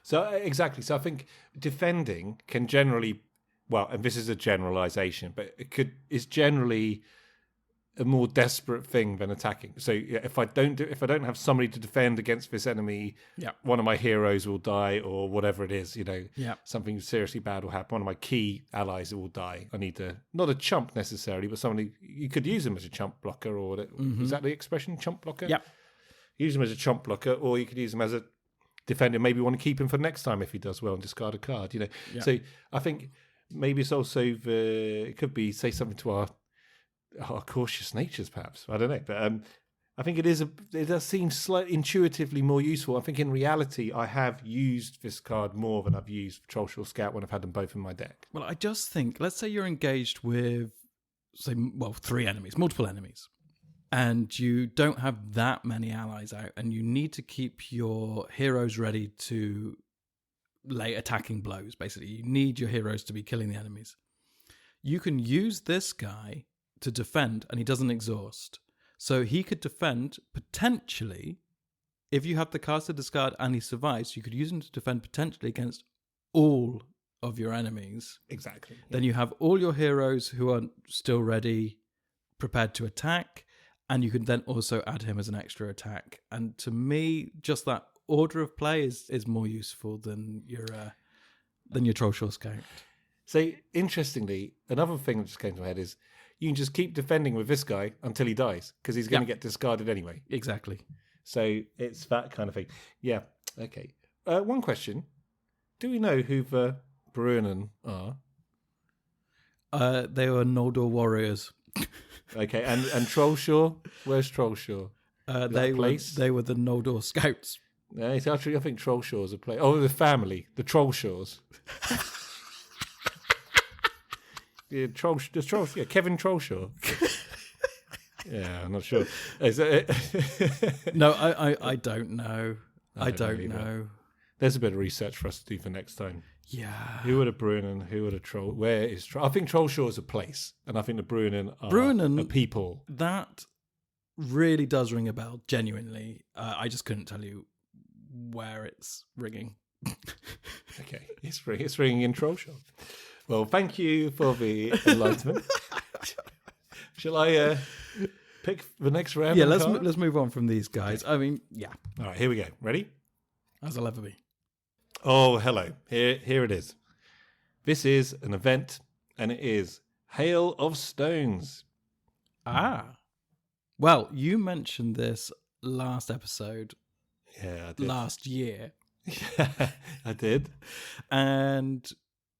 S2: So exactly. So I think defending can generally, well, and this is a generalization, but is generally a more desperate thing than attacking. So if I don't have somebody to defend against this enemy, one of my heroes will die, or whatever it is. Something seriously bad will happen. One of my key allies will die. I need not a chump necessarily, but somebody, you could use them as a chump blocker, or is that the expression, chump blocker?
S1: Yeah.
S2: Use them as a chump blocker, or you could use them as a defender. Maybe want to keep him for next time if he does well and discard a card. So I think maybe it's also it could be, say something to our cautious natures, perhaps. I don't know, but I think it does seem slightly intuitively more useful. I think in reality, I have used this card more than I've used Trollshaw Scout when I've had them both in my deck.
S1: Well, I just think, let's say you're engaged with, three enemies, multiple enemies, and you don't have that many allies out, and you need to keep your heroes ready to lay attacking blows, basically. You need your heroes to be killing the enemies. You can use this guy to defend, and he doesn't exhaust. So he could defend, potentially, if you have the cards to discard and he survives, you could use him to defend potentially against all of your enemies.
S2: Exactly.
S1: Then you have all your heroes who are still ready, prepared to attack, and you can then also add him as an extra attack. And to me, just that order of play is more useful than your Trollshaw Scout.
S2: So, interestingly, another thing that just came to my head is you can just keep defending with this guy until he dies, because he's going to get discarded anyway.
S1: Exactly.
S2: So it's that kind of thing. Yeah. Okay. One question. Do we know who the Brunnen are?
S1: They were Noldor warriors.
S2: Okay. And Trollshaw? Where's Trollshaw?
S1: They were the Noldor scouts.
S2: It's actually, I think Trollshaw's a place. Oh, the family. The Trollshaws. Yeah, Kevin Trollshaw. Yeah, I'm not sure. Is that it?
S1: No, I don't know. I don't know.
S2: There's a bit of research for us to do for next time.
S1: Yeah.
S2: Who are the Brunnen? Who are the Troll? Where is Troll? I think Trollshaw is a place, and I think the Brunnen are a people.
S1: That really does ring a bell, genuinely. I just couldn't tell you where it's ringing.
S2: Okay, it's ringing in Trollshaw. Well, thank you for the enlightenment. Shall I pick the next round?
S1: Yeah, let's move on from these guys. Okay. I mean, yeah.
S2: All right, here we go. Ready?
S1: As I'll ever be.
S2: Oh, hello. Here it is. This is an event, and it is Hail of Stones.
S1: Ah. Well, you mentioned this last episode.
S2: Yeah, I did.
S1: Last year.
S2: Yeah, I did.
S1: And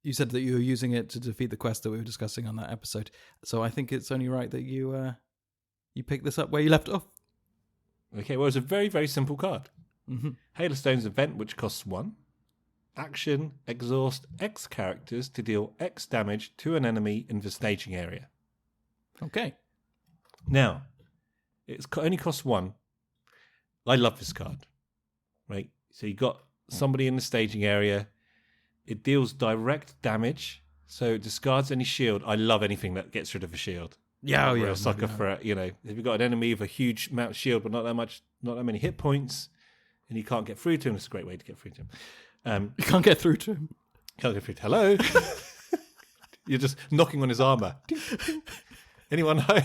S1: you said that you were using it to defeat the quest that we were discussing on that episode. So I think it's only right that you pick this up where you left off.
S2: Okay, well, it's a very, very simple card.
S1: Mm-hmm.
S2: Hail of Stones event, which costs 1. Action, exhaust X characters to deal X damage to an enemy in the staging area.
S1: Okay.
S2: Now, it only costs 1. I love this card. Right? So you got somebody in the staging area. It deals direct damage, so it discards any shield. I love anything that gets rid of a shield.
S1: Yeah,
S2: I'm a real sucker for it. If you've got an enemy with a huge amount of shield, but not that many hit points, and you can't get through to him, it's a great way to get through to him.
S1: You can't get through to him.
S2: Can't get through to hello. You're just knocking on his armor. Anyone home?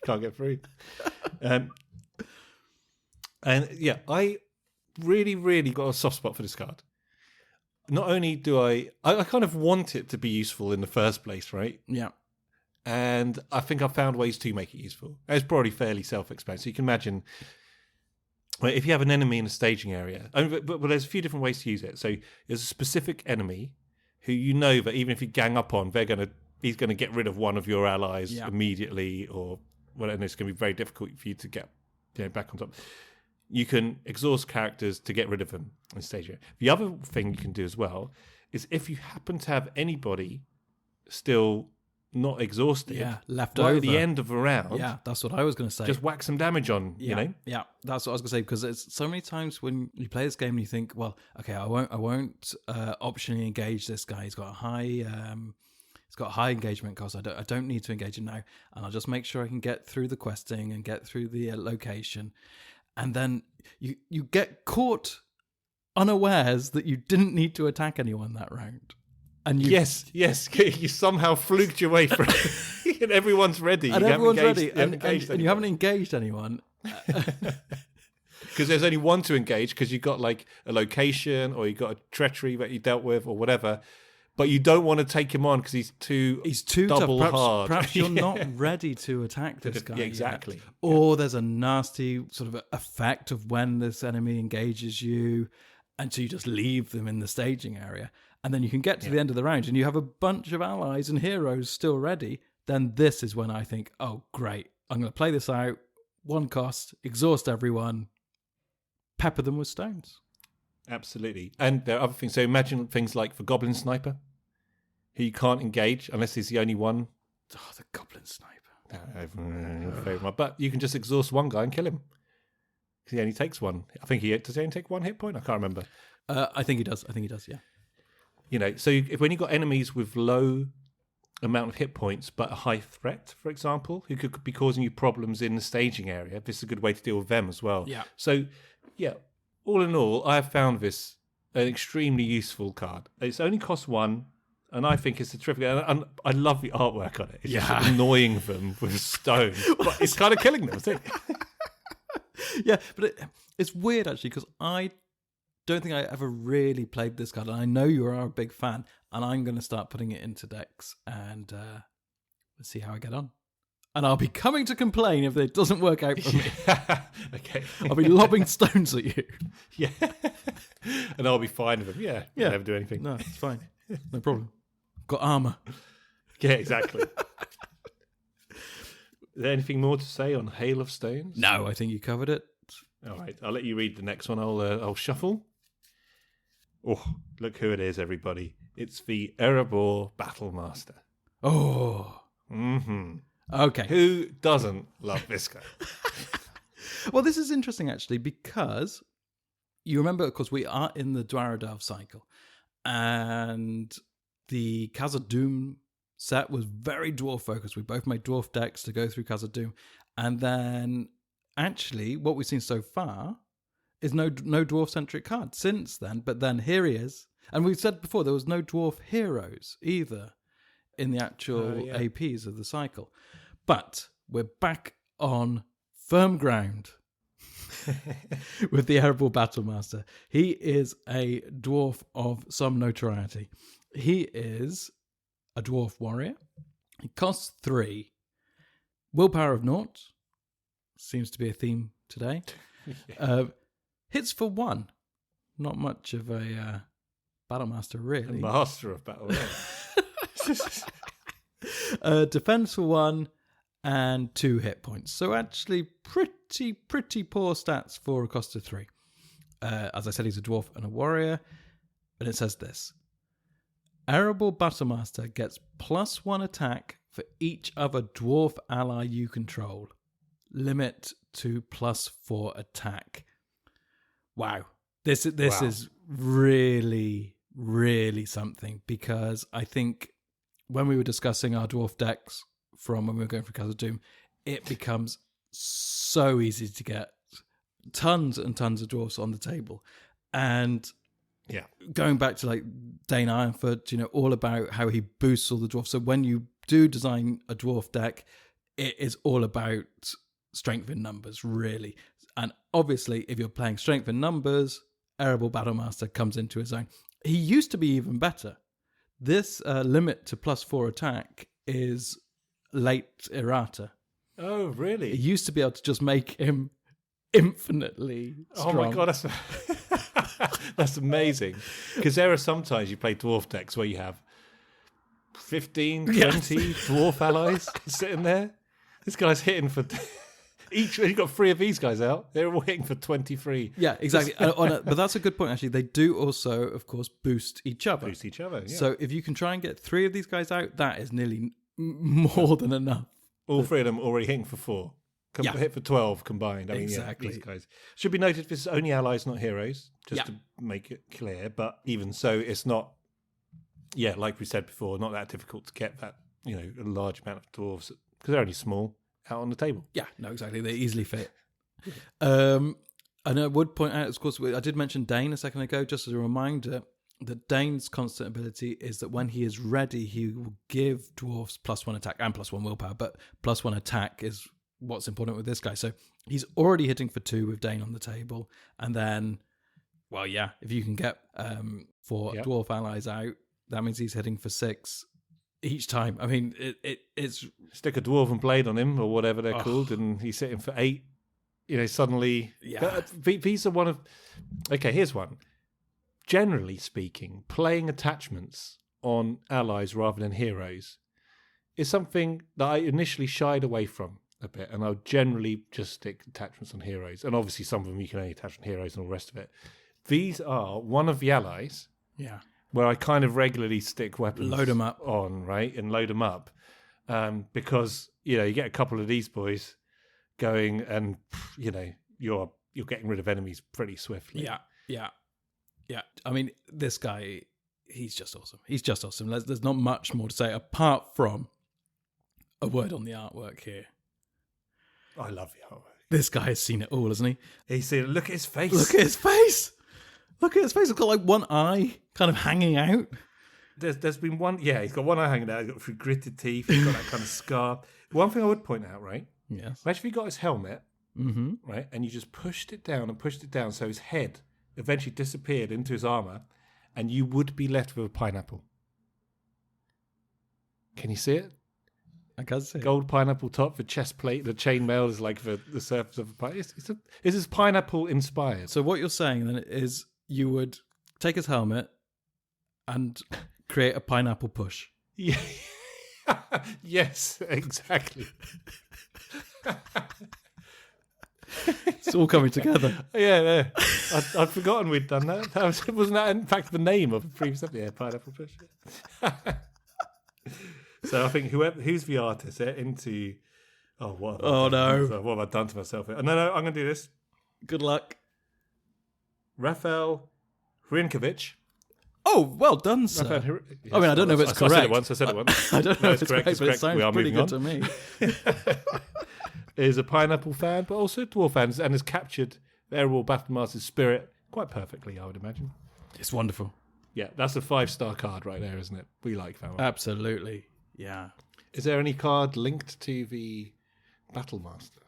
S2: Can't get through. And yeah, I really, really got a soft spot for this card. Not only do I kind of want it to be useful in the first place, right?
S1: Yeah.
S2: And I think I've found ways to make it useful. It's probably fairly self-explanatory. So you can imagine, well, if you have an enemy in a staging area, but there's a few different ways to use it. So there's a specific enemy who you know that even if you gang up on, he's going to get rid of one of your allies immediately, and it's going to be very difficult for you to get back on top. You can exhaust characters to get rid of them in stage area. The other thing you can do as well is if you happen to have anybody still not exhausted,
S1: left
S2: right
S1: over
S2: at the end of a round.
S1: Yeah, that's what I was going to say.
S2: Just whack some damage on,
S1: Yeah, that's what I was going to say, because it's so many times when you play this game and you think, well, okay, I won't optionally engage this guy. He's got a high engagement cost. I don't need to engage him now, and I'll just make sure I can get through the questing and get through the location, and then you get caught unawares that you didn't need to attack anyone that round. And yes,
S2: you somehow fluked your way through, and everyone's ready.
S1: And everyone's ready, and you haven't engaged anyone.
S2: Because there's only one to engage, because you've got like a location, or you've got a treachery that you dealt with, or whatever. But you don't want to take him on because he's too double
S1: tough.
S2: hard.
S1: Perhaps you're not ready to attack this guy.
S2: Yeah, exactly.
S1: Yet. Or there's a nasty sort of effect of when this enemy engages you, and so you just leave them in the staging area. And then you can get to the end of the round and you have a bunch of allies and heroes still ready. Then this is when I think, oh, great. I'm going to play this out. One cost, exhaust everyone, pepper them with stones.
S2: Absolutely. And there are other things. So imagine things like the Goblin Sniper, who you can't engage unless he's the only one.
S1: Oh, the Goblin Sniper.
S2: But you can just exhaust one guy and kill him. Because he only takes one. I think does he only take one hit point? I can't remember.
S1: I think he does, yeah.
S2: So when you've got enemies with low amount of hit points but a high threat, for example, who could be causing you problems in the staging area, this is a good way to deal with them as well.
S1: Yeah.
S2: So, all in all, I have found this an extremely useful card. It's only cost one, and I think it's a terrific. And I love the artwork on it. It's just annoying them with stone, but it's kind of killing them, isn't it?
S1: Yeah, but it's weird actually, because I don't think I ever really played this card, and I know you are a big fan, and I'm going to start putting it into decks, and let's see how I get on. And I'll be coming to complain if it doesn't work out for me.
S2: Okay.
S1: I'll be lobbing stones at you.
S2: Yeah. And I'll be fine with them. Yeah. Never do anything.
S1: No, it's fine. No problem. Got armor.
S2: Yeah, exactly. Is there anything more to say on Hail of Stones?
S1: No, I think you covered it.
S2: All right. I'll let you read the next one. I'll shuffle. Oh, look who it is, everybody. It's the Erebor Battlemaster.
S1: Oh.
S2: Mm-hmm.
S1: Okay.
S2: Who doesn't love this guy?
S1: Well, this is interesting, actually, because you remember, of course, we are in the Dwarrowdelf cycle, and the Khazad-dûm set was very dwarf-focused. We both made dwarf decks to go through Khazad-dûm, and then, actually, what we've seen so far is no dwarf-centric card since then, but then here he is. And we've said before, there was no dwarf heroes either in the actual APs of the cycle. But we're back on firm ground with the Erebor Battlemaster. He is a dwarf of some notoriety. He is a dwarf warrior. He costs 3. Willpower of 0. Seems to be a theme today. Hits for 1. Not much of a Battlemaster, really.
S2: A master of battle.
S1: Defense for 1 and 2 hit points. So actually pretty poor stats for a cost of 3. As I said, he's a dwarf and a warrior. And it says this. Erebor Battlemaster gets +1 attack for each other dwarf ally you control. Limit to +4 attack. Wow. This is really, really something, because I think when we were discussing our dwarf decks from when we were going for Khazad-dûm, it becomes so easy to get tons and tons of dwarfs on the table. And going back to like Dane Ironfoot, all about how he boosts all the dwarfs. So when you do design a dwarf deck, it is all about strength in numbers, really. And obviously, if you're playing strength in numbers, Erebor Battlemaster comes into his own. He used to be even better. This limit to +4 attack is late errata.
S2: Oh,
S1: It
S2: really?
S1: used to be able to just make him infinitely strong.
S2: Oh my god, that's amazing. Because there are sometimes you play dwarf decks where you have 15, 20 dwarf allies sitting there. This guy's hitting for each. You've got 3 of these guys out. They're all hitting for 23.
S1: Yeah, exactly. But that's a good point, actually. They do also, of course, boost each other.
S2: Boost each other. Yeah.
S1: So if you can try and get 3 of these guys out, that is nearly more than enough.
S2: all 3 of them already hitting for 4. Hit for 12 combined. I mean,
S1: Exactly.
S2: these guys should be noted. This is only allies, not heroes. Just to make it clear. But even so, it's not. Yeah, like we said before, not that difficult to get that. A large amount of dwarves because they're only small out on the table.
S1: Yeah, no, exactly. They easily fit. And I would point out, of course, I did mention Dane a second ago, just as a reminder that Dane's constant ability is that when he is ready, he will give dwarves +1 attack and +1 willpower, but +1 attack is what's important with this guy. So he's already hitting for 2 with Dane on the table. And then, well, yeah, if you can get 4 dwarf allies out, that means he's hitting for 6 each time. I mean, it's...
S2: Stick a dwarven blade on him or whatever they're called, and he's hitting for 8. Suddenly...
S1: Yeah.
S2: These are one of... Okay, here's one. Generally speaking, playing attachments on allies rather than heroes is something that I initially shied away from a bit, and I would generally just stick attachments on heroes. And obviously some of them you can only attach on heroes and all the rest of it. These are one of the allies...
S1: Yeah.
S2: Where I kind of regularly stick weapons
S1: Load 'em up.
S2: on, right? And load them up. Because, you get a couple of these boys going and, you're getting rid of enemies pretty swiftly.
S1: Yeah. I mean, this guy, he's just awesome. There's not much more to say apart from a word on the artwork here.
S2: I love the artwork.
S1: This guy has seen it all, hasn't he?
S2: He's seen, look at his face.
S1: Look at his face. It's got like one eye kind of hanging out.
S2: There's been one, he's got one eye hanging out. He's got gritted teeth. He's got that kind of scar. One thing I would point out, right?
S1: Yes.
S2: Imagine if he got his helmet, right, and you just pushed it down so his head eventually disappeared into his armor, and you would be left with a pineapple. Can you see it?
S1: I can't see it.
S2: Gold pineapple top, the chest plate, the chainmail is like the surface of a pineapple. This is pineapple inspired.
S1: So what you're saying then is you would take his helmet and create a pineapple push.
S2: Yeah. Yes, exactly.
S1: It's all coming together.
S2: Yeah. I'd forgotten we'd done that. Wasn't that in fact the name of the previous episode? Yeah, pineapple push. So I think who's the artist? They're into. Oh what?
S1: Oh no!
S2: What have I done to myself? No, I'm going to do this.
S1: Good luck,
S2: Rafael Hrinkovic.
S1: Oh, well done, sir. I mean, I don't know if it's correct.
S2: I said it once.
S1: I don't know if it's correct, but it sounds pretty good to me.
S2: Is a pineapple fan, but also a dwarf fan, and has captured the Airwall Battlemaster's spirit quite perfectly, I would imagine.
S1: It's wonderful.
S2: Yeah, that's a 5-star card right there, isn't it? We like that one.
S1: Absolutely. Yeah.
S2: Is there any card linked to the Battlemaster?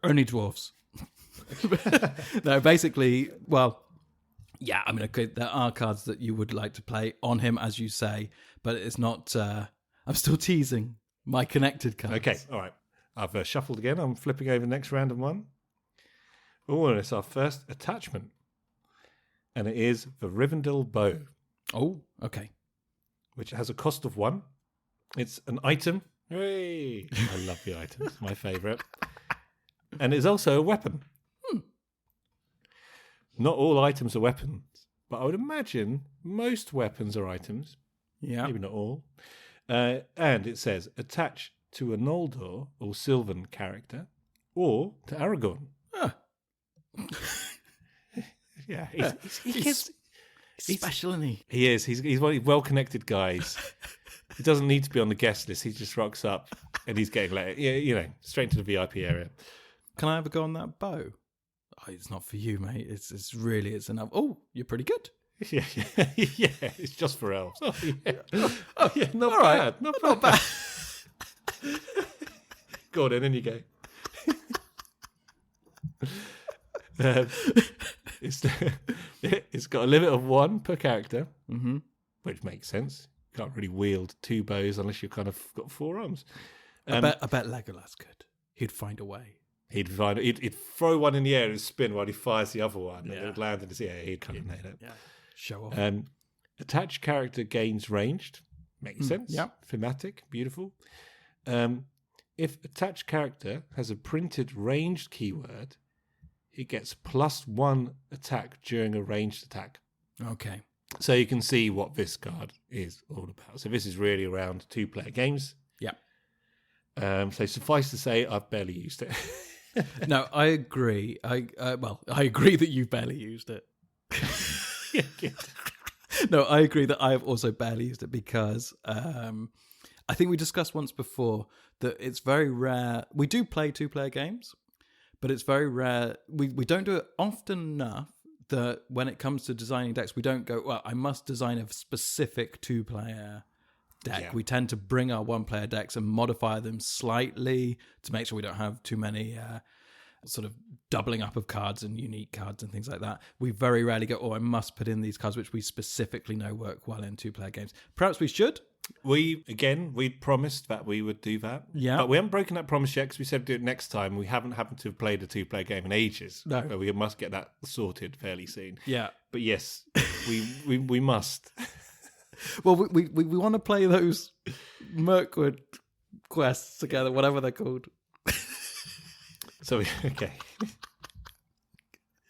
S1: Only dwarfs. No, basically, well, yeah, I mean, okay, there are cards that you would like to play on him, as you say, but it's not, I'm still teasing my connected cards.
S2: Okay, all right. I've shuffled again. I'm flipping over the next random one. Oh, and it's our first attachment. And it is the Rivendell Bow.
S1: Oh, okay.
S2: Which has a cost of 1. It's an item. Hooray! I love the items. My favourite. And it's also a weapon. Not all items are weapons, but I would imagine most weapons are items.
S1: Yeah.
S2: Maybe not all. And it says, attach to a Noldor or Sylvan character or to Aragorn.
S1: Huh.
S2: Yeah.
S1: He's special, isn't he?
S2: He is. He's one of these well-connected guys. He doesn't need to be on the guest list. He just rocks up and he's getting straight to the VIP area.
S1: Can I have a go on that bow? Oh, it's not for you, mate. It's enough. Oh, you're pretty good.
S2: Yeah, it's just for elves. Oh, yeah. Not
S1: all
S2: bad.
S1: Right.
S2: Not bad. Go on, in you go. It's got a limit of 1 per character, which makes sense. You can't really wield 2 bows unless you've kind of got 4 arms.
S1: I bet Legolas could. He'd find a way.
S2: He'd throw one in the air and spin while he fires the other one. And it would land in his ear. He'd come and nail it.
S1: Yeah. Show off.
S2: Attached character gains ranged. Makes sense.
S1: Yeah.
S2: Thematic. Beautiful. If attached character has a printed ranged keyword, it gets +1 attack during a ranged attack.
S1: Okay.
S2: So you can see what this card is all about. So this is really around 2-player games.
S1: Yeah.
S2: So suffice to say, I've barely used it.
S1: No, I agree. I agree that you've barely used it. No, I agree that I have also barely used it because I think we discussed once before that it's very rare. We do play 2-player games, but it's very rare. We don't do it often enough that when it comes to designing decks, we don't go, well, I must design a specific 2-player deck. Yeah. We tend to bring our 1-player decks and modify them slightly to make sure we don't have too many sort of doubling up of cards and unique cards and things like that. We very rarely go, I must put in these cards which we specifically know work well in 2-player games. Perhaps we should.
S2: We promised that we would do that.
S1: Yeah.
S2: But we haven't broken that promise yet because we said do it next time. We haven't happened to have played a 2-player game in ages.
S1: No.
S2: So we must get that sorted fairly soon.
S1: Yeah.
S2: But yes, we must.
S1: Well, we want to play those Mirkwood quests together, whatever they're called.
S2: So, okay.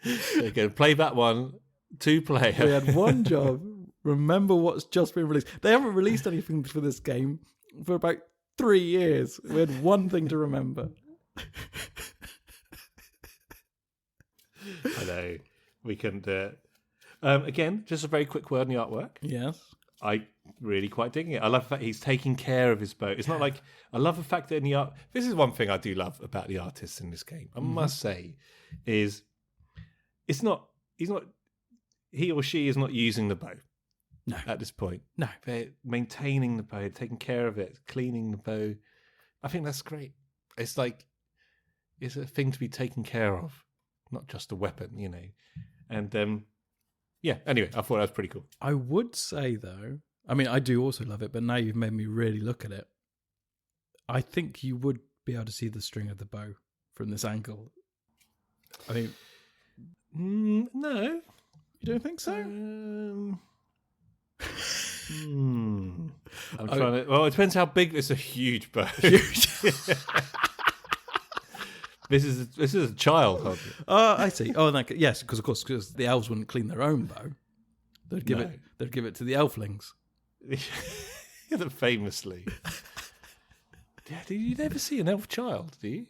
S2: We're going to play that one, 2-player.
S1: We had one job. Remember what's just been released. They haven't released anything for this game for about 3 years. We had one thing to remember.
S2: I know. We couldn't do it. Again, just a very quick word on the artwork.
S1: Yes.
S2: I really quite digging it. I love the fact he's taking care of his boat. It's not like, I love the fact that in the art, this is one thing I do love about the artists in this game, I must say, is he or she is not using the bow.
S1: No.
S2: At this point.
S1: No.
S2: They're maintaining the bow, taking care of it, cleaning the bow. I think that's great. It's like, it's a thing to be taken care of, not just a weapon, you know. And, yeah, anyway, I thought that was pretty cool.
S1: I would say, though, I mean, I do also love it, but now you've made me really look at it. I think you would be able to see the string of the bow from this angle. I mean...
S2: no.
S1: You don't think so?
S2: I'm trying to... Well, it depends how big... It's a huge bow. This is a child, hobby.
S1: I see. Oh, yes, because of course, because the elves wouldn't clean their own bow. They'd give it to the elflings.
S2: Famously. Yeah, do you never see an elf child? Do you?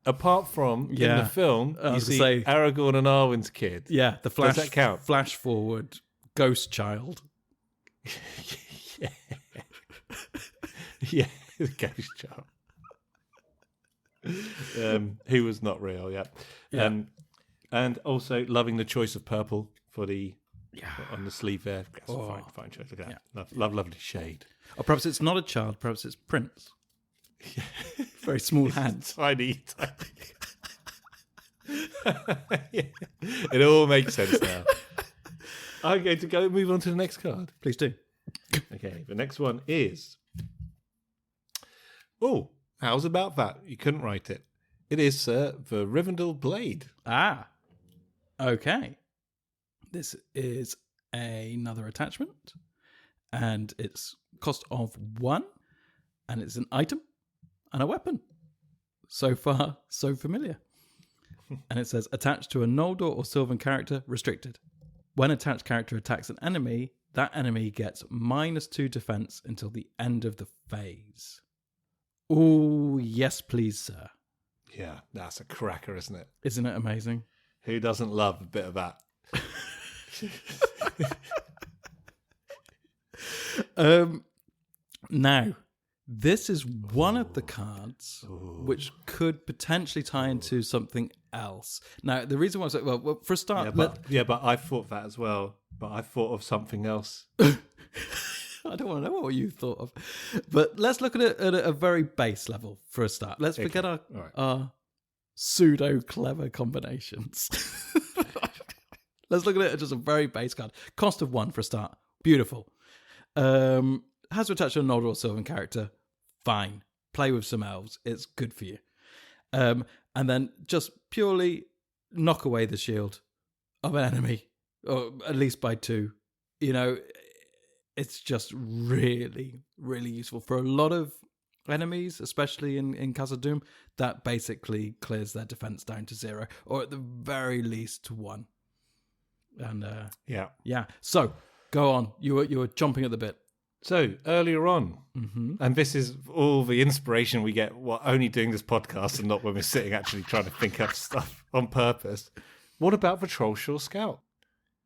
S2: Apart from in the film, you see Aragorn and Arwen's kid.
S1: Yeah, the flash.
S2: Does that count?
S1: Flash forward, ghost child.
S2: Yeah, the ghost child. Who was not real, yeah. And also loving the choice of purple for the on the sleeve there. That's fine choice. Look at that. Love, lovely shade.
S1: Or perhaps it's not a child. Perhaps it's Prince. Very small hands.
S2: Tiny. Yeah. It all makes sense now. I'm going to move on to the next card.
S1: Please do.
S2: Okay, the next one is... Oh, how's about that? You couldn't write it. It is the Rivendell Blade.
S1: Ah, okay. This is another attachment, and it's cost of 1, and it's an item and a weapon. So far, so familiar. And it says, attached to a Noldor or Sylvan character, restricted. When attached character attacks an enemy, that enemy gets -2 defense until the end of the phase. Oh, yes, please, sir.
S2: Yeah, that's a cracker, isn't it?
S1: Isn't it amazing?
S2: Who doesn't love a bit of that?
S1: Now, this is one of the cards which could potentially tie into something else. Now, the reason why I was like, well, for a start...
S2: but I thought that as well. But I thought of something else.
S1: I don't want to know what you thought of. But let's look at it at a very base level for a start. Let's forget our pseudo-clever combinations. Let's look at it as just a very base card. Cost of 1 for a start. Beautiful. Has to attach to a Noldor or Sylvan character. fine. Play with some elves. It's good for you. And then just purely knock away the shield of an enemy, or at least by 2. You know, it's just really, really useful for a lot of enemies, especially in Khazad-dûm. That basically clears their defense down to 0, or at the very least to 1. And yeah. So go on. You were chomping at the bit.
S2: So earlier on, and this is all the inspiration we get while only doing this podcast and not when we're sitting actually trying to think up stuff on purpose. What about the Trollshaw Scout?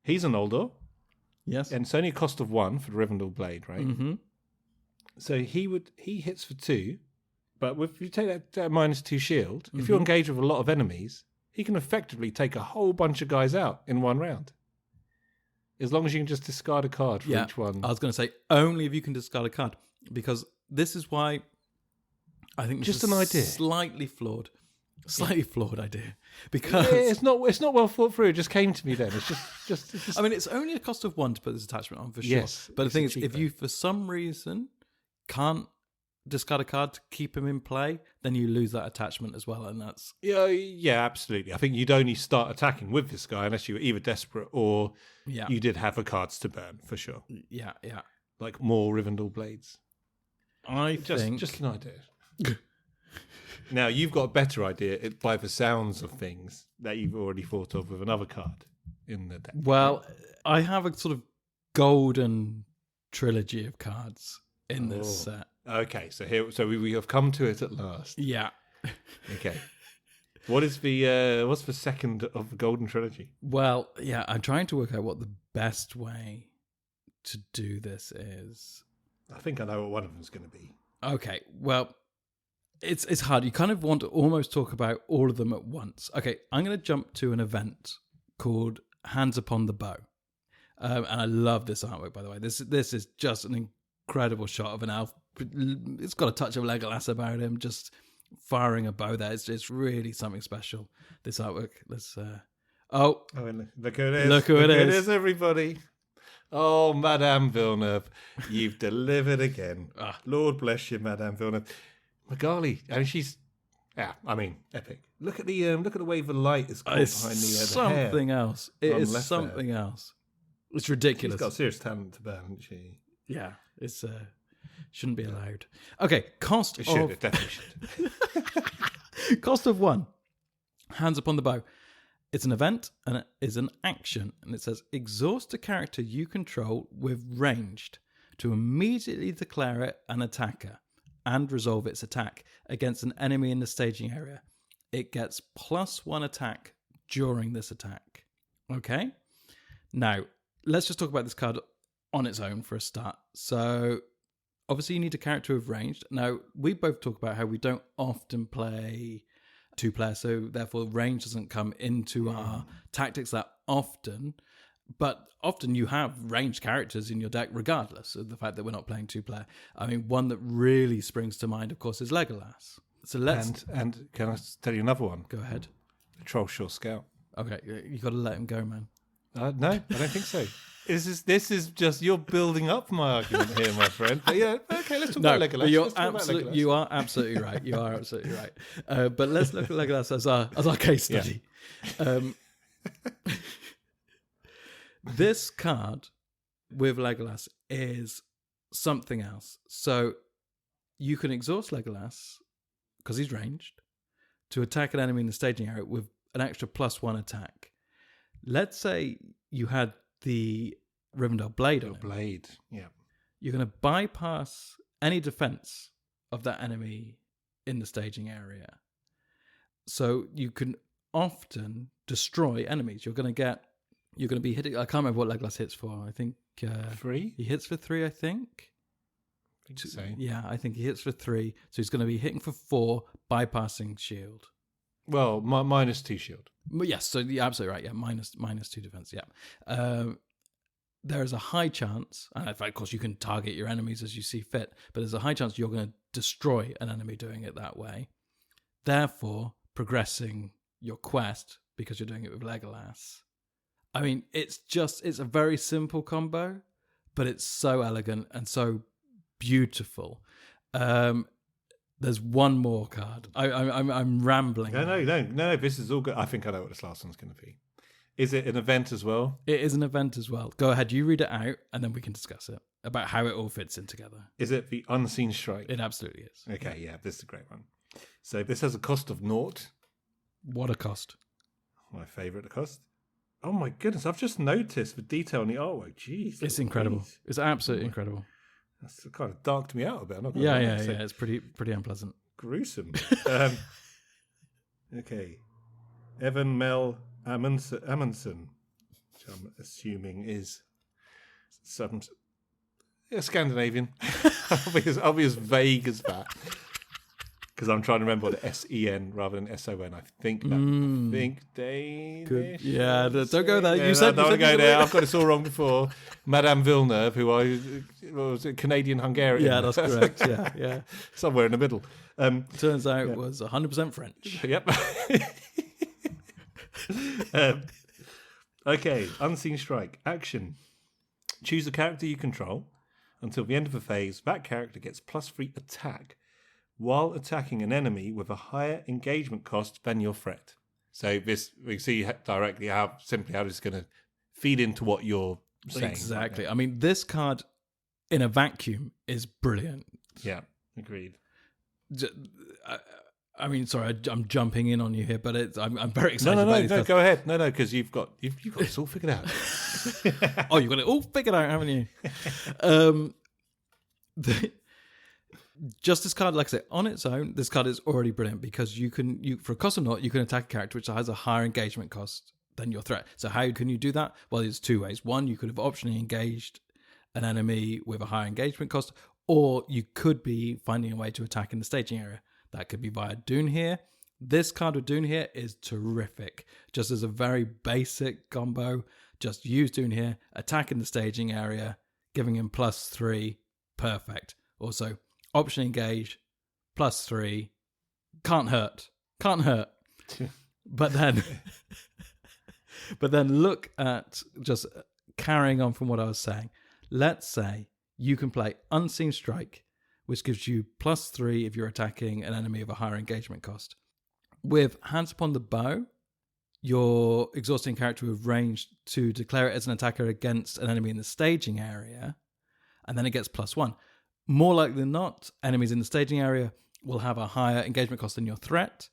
S2: He's an Noldor.
S1: Yes.
S2: And it's only a cost of 1 for the Rivendell Blade, right?
S1: Mm-hmm.
S2: So he hits for 2, but if you take that -2 shield, if you're engaged with a lot of enemies, he can effectively take a whole bunch of guys out in 1 round. As long as you can just discard a card for each one.
S1: I was going to say, only if you can discard a card, because this is why I think this
S2: just
S1: is
S2: an idea.
S1: Slightly flawed idea. Because
S2: it's not well thought through. It just came to me then. It's just
S1: I mean, it's only a cost of 1 to put this attachment on for sure.
S2: Yes,
S1: but the thing is,
S2: cheaper.
S1: if you for some reason can't discard a card to keep him in play, then you lose that attachment as well, and that's
S2: yeah, absolutely. I think you'd only start attacking with this guy unless you were either desperate or you did have the cards to burn for sure.
S1: Yeah.
S2: Like more Rivendell Blades.
S1: I think
S2: just an idea. Now you've got a better idea by the sounds of things that you've already thought of with another card in the deck.
S1: Well, I have a sort of golden trilogy of cards in this set.
S2: Okay, so we have come to it at last.
S1: Yeah.
S2: Okay. What's the second of the Golden Trilogy?
S1: Well, yeah, I'm trying to work out what the best way to do this is.
S2: I think I know what one of them is going to be.
S1: Okay, well, it's hard. You kind of want to almost talk about all of them at once. Okay, I'm going to jump to an event called Hands Upon the Bow. And I love this artwork, by the way. This is just an incredible shot of an elf. It's got a touch of Legolas about him, just firing a bow there. It's really something special, this artwork. Let's look who it is. Look who it is,
S2: everybody. Oh, Madame Villeneuve, you've delivered again. Lord bless you, Madame Villeneuve. Magali, and she's epic. Look at the way the light is caught behind the hair.
S1: Something else. It is something else. It's ridiculous.
S2: She's got serious talent to burn, hasn't she?
S1: Yeah, it's shouldn't be allowed. Okay, cost
S2: it
S1: of...
S2: should. It definitely should.
S1: Cost of 1. Hands Upon the Bow. It's an event and it is an action. And it says, exhaust a character you control with ranged to immediately declare it an attacker and resolve its attack against an enemy in the staging area. It gets +1 attack during this attack. Okay? Now, let's just talk about this card on its own for a start. So... obviously, you need a character with ranged. Now, we both talk about how we don't often play 2-player, so therefore range doesn't come into our tactics that often. But often you have ranged characters in your deck regardless of the fact that we're not playing 2-player. I mean, one that really springs to mind, of course, is Legolas. So let's...
S2: And can I tell you another one?
S1: Go ahead.
S2: The Trollshaw Scout.
S1: Okay, you got to let him go, man.
S2: No, I don't think so. This is just, you're building up my argument here, my friend. But yeah, okay, let's talk about Legolas.
S1: You are absolutely right. You are absolutely right. But let's look at Legolas as our case study. Yeah. This card with Legolas is something else. So you can exhaust Legolas, because he's ranged, to attack an enemy in the staging area with an extra +1 attack. Let's say you had the Rivendell Blade on it.
S2: Blade, yeah.
S1: You're going to bypass any defense of that enemy in the staging area. So you can often destroy enemies. You're going to be hitting... I can't remember what Legolas hits for. I think...
S2: 3?
S1: He hits for 3, I think.
S2: I think so.
S1: Yeah, I think he hits for 3. So he's going to be hitting for 4, bypassing shield.
S2: Well, -2 shield.
S1: Yes, so you're absolutely right. Yeah, minus 2 defense. Yeah. There is a high chance, and in fact, of course, you can target your enemies as you see fit, but there's a high chance you're going to destroy an enemy doing it that way. Therefore, progressing your quest because you're doing it with Legolas. I mean, it's a very simple combo, but it's so elegant and so beautiful. There's one more card. I'm rambling.
S2: No. This is all good. I think I know what this last one's going to be. Is it an event as well?
S1: It is an event as well. Go ahead, you read it out, and then we can discuss it about how it all fits in together.
S2: Is it the Unseen Strike?
S1: It absolutely is.
S2: Okay, yeah, this is a great one. So this has a cost of 0.
S1: What a cost.
S2: My favourite cost. Oh my goodness, I've just noticed the detail in the artwork. Jeez.
S1: It's incredible.
S2: Jeez.
S1: It's absolutely incredible.
S2: That's kind of darked me out a bit. I'm not gonna
S1: Yeah.
S2: lie. So
S1: It's pretty unpleasant.
S2: gruesome. Okay. Evan Mel Amundsen, which I'm assuming is some Scandinavian. I'll be as vague as that. Because I'm trying to remember what the SEN rather than SON. I think Danish.
S1: Yeah, don't go there.
S2: Yeah,
S1: You said
S2: don't go there. I've got this all wrong before. Madame Villeneuve, who was Canadian Hungarian.
S1: Yeah, that's correct. Yeah.
S2: Somewhere in the middle.
S1: Turns out it was 100% French.
S2: Yep. Okay, Unseen Strike. Action. Choose a character you control. Until the end of the phase, that character gets +3 attack while attacking an enemy with a higher engagement cost than your threat. So this, we see directly how this is going to feed into what you're saying.
S1: Exactly. I mean, this card in a vacuum is brilliant.
S2: Yeah, agreed.
S1: I mean, sorry, I'm jumping in on you here, but I'm very excited.
S2: No, go ahead. No, because you've got this all figured out.
S1: Oh, you've got it all figured out, haven't you? Just this card, like I said, on its own, this card is already brilliant because you for a cost of 0, you can attack a character which has a higher engagement cost than your threat. So how can you do that? Well, there's 2 ways. One, you could have optionally engaged an enemy with a higher engagement cost, or you could be finding a way to attack in the staging area. That could be via Dune here. This card with Dune here is terrific. Just as a very basic combo, just use Dune here, attack in the staging area, giving him +3, perfect. Also, option engage, +3, can't hurt. But then look at, just carrying on from what I was saying. Let's say you can play Unseen Strike, which gives you +3 if you're attacking an enemy of a higher engagement cost. With Hands Upon the Bow, you're exhausting character with range to declare it as an attacker against an enemy in the staging area, and then it gets +1. More likely than not, enemies in the staging area will have a higher engagement cost than your threat.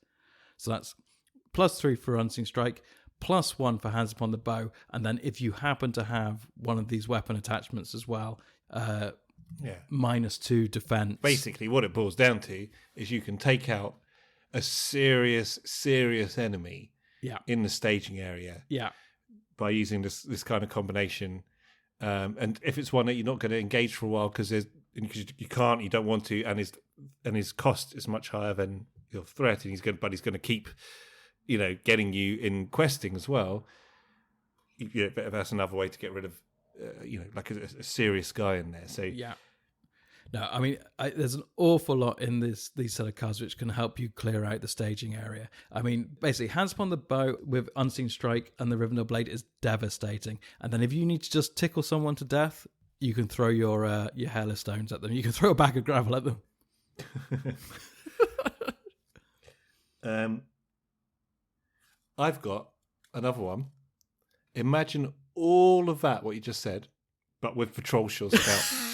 S1: So that's +3 for Unseen Strike, +1 for Hands Upon the Bow, and then if you happen to have one of these weapon attachments as well, -2 defense.
S2: Basically, what it boils down to is you can take out a serious enemy in the staging area by using this kind of combination. And if it's one that you're not going to engage for a while because you can't, you don't want to, and his cost is much higher than your threat, and he's going to keep, getting you in questing as well. That's another way to get rid of, like a serious guy in there. So
S1: yeah. No, I mean, there's an awful lot in these set of cards which can help you clear out the staging area. I mean, basically, Hands Upon the Bow with Unseen Strike and the Rivendell Blade is devastating. And then if you need to just tickle someone to death, you can throw your hairless stones at them. You can throw a bag of gravel at them.
S2: I've got another one. Imagine all of that, what you just said, but with Patrol Shore Scout.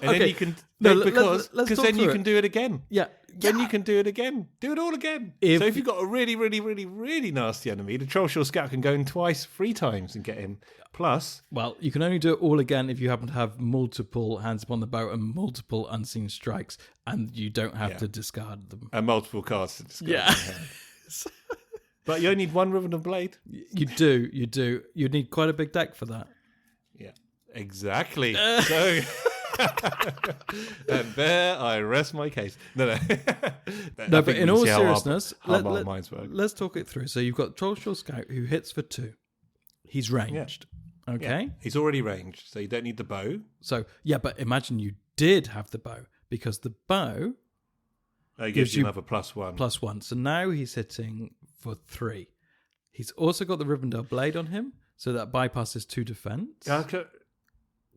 S2: And then you can because then you can do it again.
S1: Yeah.
S2: Then you can do it again. Do it all again. So if you've got a really, really, really, really nasty enemy, the Troll Shore Scout can go in 3 times and get him. Plus,
S1: well, you can only do it all again if you happen to have multiple Hands Upon the Bow and multiple Unseen Strikes, and you don't have to discard them.
S2: And multiple cards to discard.
S1: Yeah.
S2: But you only need one Rivendell Blade.
S1: You do. You need quite a big deck for that.
S2: Yeah, exactly. So. And there I rest my case. No,
S1: but in all seriousness,
S2: let's
S1: talk it through. So you've got Troll Shore Scout who hits for 2. He's ranged. Yeah. Okay.
S2: Yeah. He's already ranged, so you don't need the bow.
S1: So, yeah, but imagine you did have the bow, because the bow
S2: gives you another +1.
S1: +1. So now he's hitting for 3. He's also got the Rivendell Blade on him, so that bypasses 2 defense.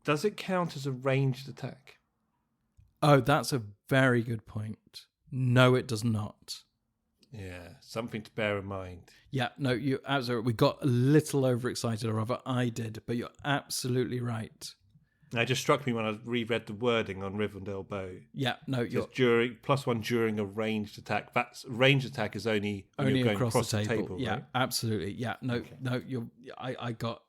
S2: Does it count as a ranged attack?
S1: Oh, that's a very good point. No, it does not.
S2: Yeah, something to bear in mind.
S1: Yeah, no, you absolutely. We got a little overexcited, or rather, I did. But you're absolutely right.
S2: It just struck me when I reread the wording on Rivendell Bow.
S1: Yeah, no, you're
S2: during +1 during a ranged attack. That's ranged attack is only when
S1: only
S2: you're going
S1: across the table. Yeah,
S2: right?
S1: absolutely. Yeah, no, no, you're. I got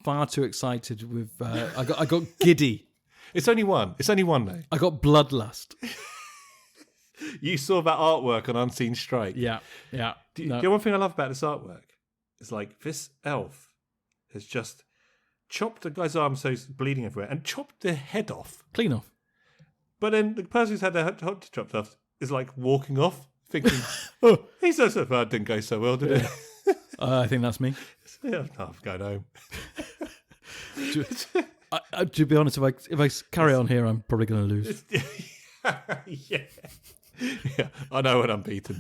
S1: far too excited with. I got giddy.
S2: It's only one. It's only one though.
S1: I got bloodlust.
S2: You saw that artwork on Unseen Strike.
S1: Yeah, yeah.
S2: Do you know one thing I love about this artwork? It's like this elf has just chopped the guy's arm so he's bleeding everywhere and chopped the head off.
S1: Clean off.
S2: But then the person who's had their head chopped off is like walking off, thinking, "Oh, he's so that didn't go so well, did it?"
S1: I think that's me.
S2: Yeah, I'm going home.
S1: To be honest, if I carry on here, I'm probably going to lose.
S2: Yeah, I know when I'm beaten.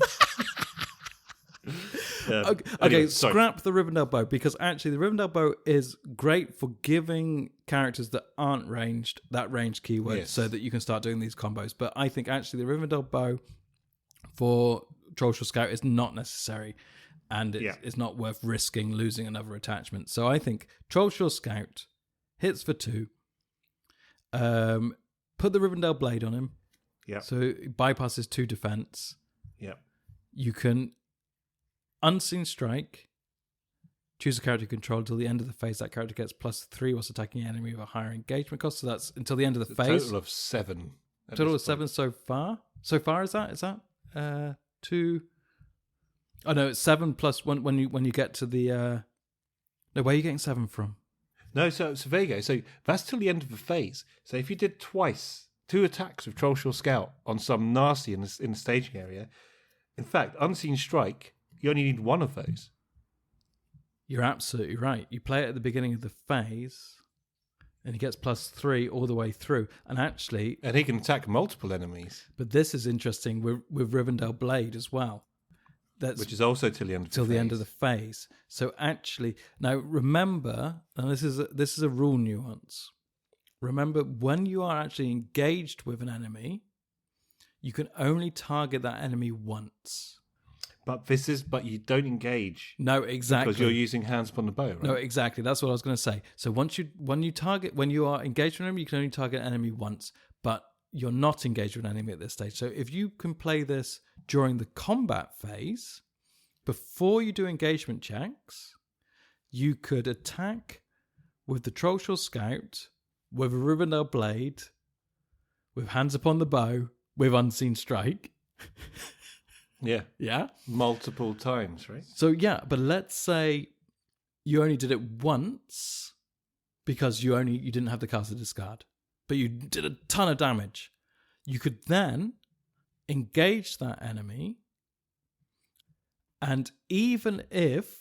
S1: Okay,
S2: Anyway,
S1: scrap the Rivendell Bow, because actually the Rivendell Bow is great for giving characters that aren't ranged that ranged keyword, so that you can start doing these combos. But I think actually the Rivendell Bow for Trollshore Scout is not necessary, and it's not worth risking losing another attachment. So I think Trollshore Scout hits for 2. Put the Rivendell Blade on him.
S2: Yeah.
S1: So it bypasses 2 defense.
S2: Yeah.
S1: You can Unseen Strike. Choose a character you control until the end of the phase. That character gets +3 whilst attacking an enemy with a higher engagement cost. So that's until the end of the phase.
S2: Total of 7.
S1: Total of 7 so far. So far is that? 2? Oh no, it's 7 plus when you get to the. No, where are you getting 7 from?
S2: No, so there you go. So that's till the end of the phase. So if you did 2 attacks with Trollshore Scout on some nasty in the staging area, in fact, Unseen Strike, you only need 1 of those.
S1: You're absolutely right. You play it at the beginning of the phase, and he gets +3 all the way through. And actually,
S2: and he can attack multiple enemies.
S1: But this is interesting with Rivendell Blade as well.
S2: Which is also till the end of the phase.
S1: So actually, now remember, and this is a rule nuance. Remember, when you are actually engaged with an enemy, you can only target that enemy once.
S2: But you don't engage.
S1: No, exactly.
S2: Because you're using hands upon the bow, right?
S1: No, exactly. That's what I was going to say. So when you are engaged with an enemy, you can only target an enemy once, but you're not engaged with an enemy at this stage. So if you can play this during the combat phase, before you do engagement checks, you could attack with the Trollshore Scout, with a Rivendell Blade, with hands upon the bow, with Unseen Strike.
S2: Yeah.
S1: Yeah?
S2: Multiple times, right?
S1: So yeah, but let's say you only did it once because you didn't have the cast to discard, but you did a ton of damage. You could then engage that enemy, and even if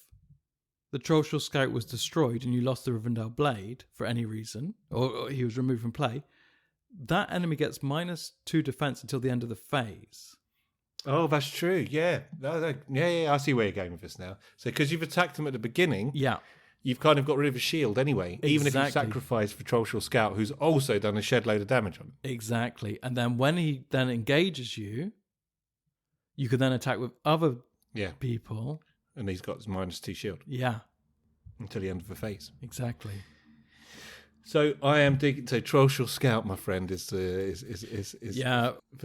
S1: the Trollshore Scout was destroyed and you lost the Rivendell Blade for any reason, or he was removed from play, that enemy gets -2 defense until the end of the phase.
S2: Oh, that's true. Yeah. Yeah. I see where you're going with this now. So because you've attacked him at the beginning, you've kind of got rid of a shield anyway,
S1: exactly.
S2: Even if you sacrifice for Trollshore Scout, who's also done a shed load of damage on him.
S1: Exactly. And then when he then engages you, you can then attack with other people.
S2: And he's got his -2 shield.
S1: Yeah.
S2: Until the end of the phase.
S1: Exactly.
S2: So I am digging. So Trollshore Scout, my friend, is for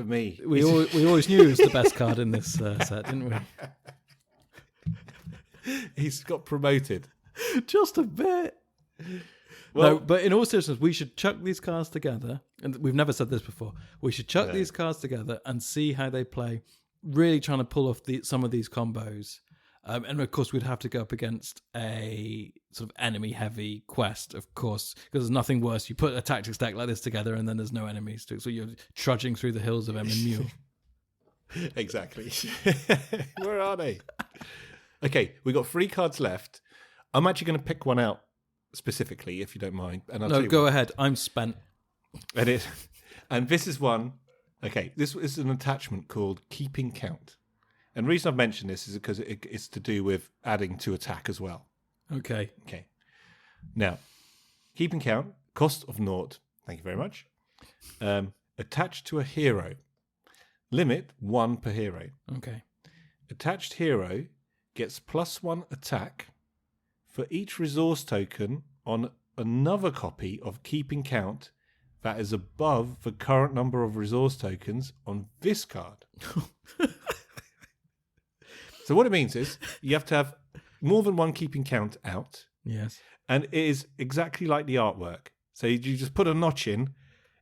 S2: me.
S1: We always knew he was the best card in this set, didn't we?
S2: He's got promoted
S1: just a bit. Well, no, but in all seriousness, we should chuck these cards together, and we've never said this before. We should chuck these cards together and see how they play. Really trying to pull off some of these combos. And of course, we'd have to go up against a sort of enemy-heavy quest, of course, because there's nothing worse. You put a tactics deck like this together, and then there's no enemies, so you're trudging through the hills of Emyn Muil.
S2: Exactly. Where are they? Okay, we've got 3 cards left. I'm actually going to pick one out specifically, if you don't mind. And
S1: no, go ahead. I'm spent.
S2: And this is one. Okay, this is an attachment called Keeping Count. And the reason I've mentioned this is because it's to do with adding to attack as well.
S1: Okay.
S2: Now, Keeping Count, cost of 0. Thank you very much. attached to a hero. Limit 1 per hero.
S1: Okay.
S2: Attached hero gets +1 attack for each resource token on another copy of Keeping Count that is above the current number of resource tokens on this card. So what it means is you have to have more than one Keeping Count out.
S1: Yes.
S2: And it is exactly like the artwork. So you just put a notch in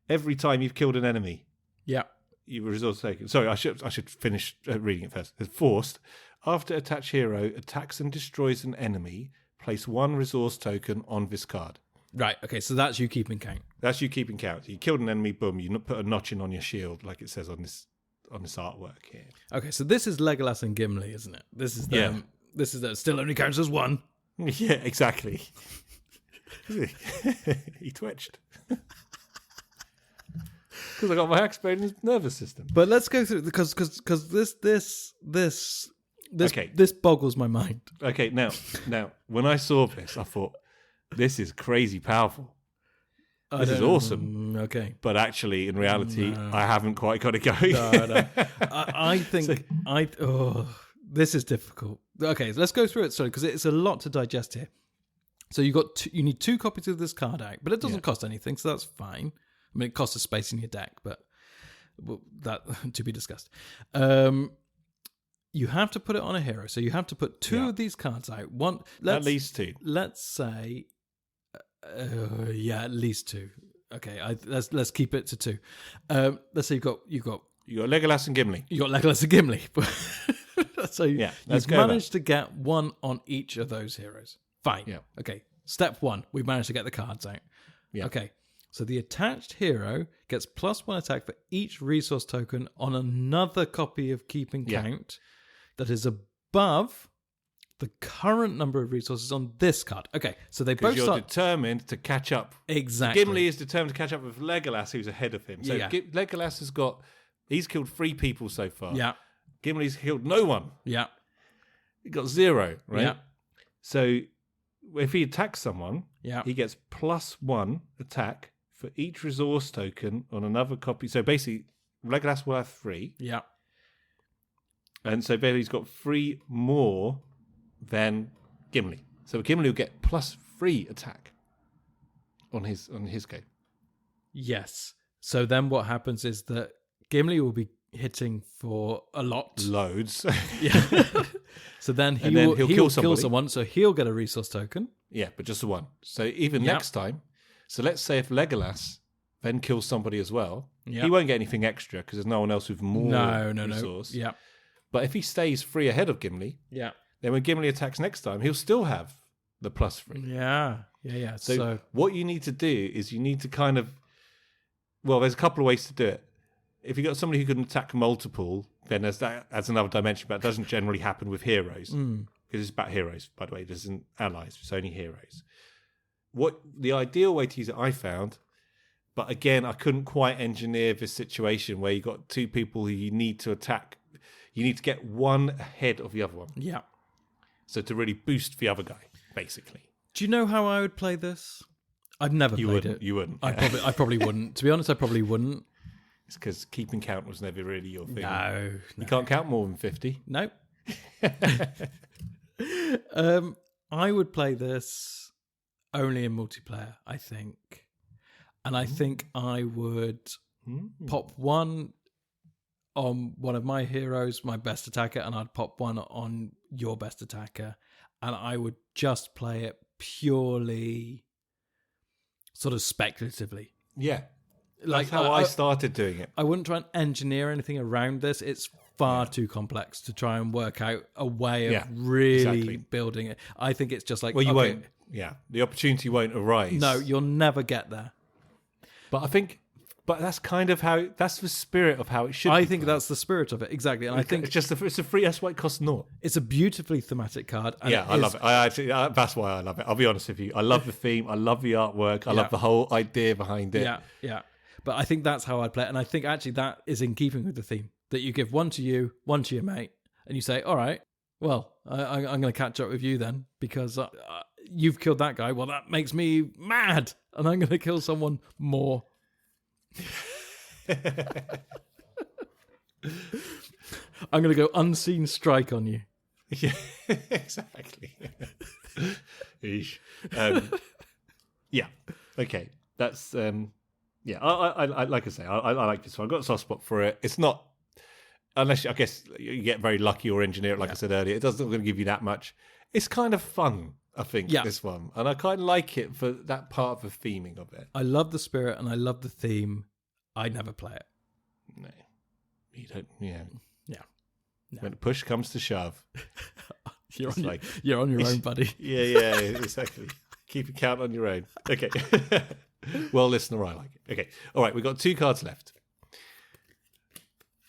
S2: every time you've killed an enemy.
S1: Yeah.
S2: You resource taken. Sorry, I should finish reading it first. It's forced. After attached hero attacks and destroys an enemy, place 1 resource token on this card.
S1: Right. Okay. So that's you keeping count.
S2: That's you keeping count. You killed an enemy, boom. You put a notch in on your shield, like it says on this artwork here.
S1: Okay. So this is Legolas and Gimli, isn't it? This is them.
S2: Yeah.
S1: This is still only counts as 1.
S2: Yeah, exactly. He twitched. Because I got my axe bone in his nervous system.
S1: But let's go through because this boggles my mind.
S2: Okay, now when I saw this, I thought this is crazy powerful. This is awesome.
S1: Okay,
S2: but actually, in reality, I haven't quite got it going.
S1: No. I think this is difficult. Okay, so let's go through it slowly because it's a lot to digest here. So you need 2 copies of this card out, but it doesn't cost anything, so that's fine. I mean, it costs a space in your deck, but that to be discussed. You have to put it on a hero, so you have to put 2 of these cards out. At
S2: least 2.
S1: Let's say, at least 2. Okay, let's keep it to 2. Let's say you got
S2: Legolas and Gimli.
S1: You got Legolas and Gimli. So you've managed to get 1 on each of those heroes. Fine. Yeah. Okay. Step 1, we've managed to get the cards out. Yeah. Okay. So the attached hero gets +1 attack for each resource token on another copy of Keeping Count that is above the current number of resources on this card. Okay, so they both
S2: you're determined to catch up.
S1: Exactly.
S2: Gimli is determined to catch up with Legolas, who's ahead of him. So Legolas he's killed 3 people so far.
S1: Yeah.
S2: Gimli's killed no one.
S1: Yeah.
S2: He got 0, right?
S1: Yeah.
S2: So if he attacks someone, he gets +1 attack for each resource token on another copy. So basically, Legolas will have 3.
S1: Yeah.
S2: And so basically he's got 3 more than Gimli. So Gimli will get +3 attack on his go.
S1: Yes. So then what happens is that Gimli will be hitting for a lot.
S2: Loads.
S1: Yeah. So then he'll kill someone, so he'll get a resource token.
S2: Yeah, but just the 1. So even next time, so let's say if Legolas then kills somebody as well, he won't get anything extra because there's no one else with more resource.
S1: Yeah.
S2: But if he stays 3 ahead of Gimli, then when Gimli attacks next time, he'll still have the +3.
S1: Yeah.
S2: So what you need to do is you need to kind of, there's a couple of ways to do it. If you've got somebody who can attack multiple, then there's another dimension, but it doesn't generally happen with heroes. Because it's about heroes, by the way. It isn't allies, it's only heroes. What the ideal way to use it, I found, but again, I couldn't quite engineer this situation where you've got 2 people who you need to attack. You need to get 1 ahead of the other one.
S1: Yeah.
S2: So to really boost the other guy, basically.
S1: Do you know how I would play this? I've never played it.
S2: You wouldn't.
S1: I probably wouldn't. To be honest, I probably wouldn't.
S2: It's because keeping count was never really your thing.
S1: No.
S2: You can't count more than 50.
S1: No. I would play this only in multiplayer, I think. And I think I would pop 1 on one of my heroes, my best attacker, and I'd pop 1 on your best attacker. And I would just play it purely sort of speculatively.
S2: Yeah. That's how I started doing it.
S1: I wouldn't try and engineer anything around this. It's far too complex to try and work out a way of really building it. I think it's just like...
S2: Well, you won't. Yeah. The opportunity won't arise.
S1: No, you'll never get there.
S2: But I think... But that's kind of how... That's the spirit of how it should be.
S1: I think that's the spirit of it, exactly. And I think...
S2: It's a free... That's why it costs naught.
S1: It's a beautifully thematic card. And
S2: I love it. That's why I love it. I'll be honest with you. I love the theme. I love the artwork. I love the whole idea behind it.
S1: Yeah. But I think that's how I'd play it. And I think actually that is in keeping with the theme. That you give 1 to you, 1 to your mate, and you say, all right, well, I'm going to catch up with you then because you've killed that guy. Well, that makes me mad. And I'm going to kill someone more. I'm going to go unseen strike on you.
S2: Yeah, exactly. Eesh. Yeah. Okay. That's yeah. I like I say, I like this one. I've got a soft spot for it. It's not, unless I guess you get very lucky or engineer it, like I said earlier. It doesn't going to give you that much. It's kind of fun, I think. This one, and I kind of like it for that part of the theming of it.
S1: I love the spirit and I love the theme. I never play it.
S2: No, you don't. Yeah.
S1: Yeah. No.
S2: When push comes to shove,
S1: you're on your own, buddy.
S2: Yeah, exactly. Keep a count on your own. Okay. Well, listener, I like it. Okay. All right, we've got 2 cards left.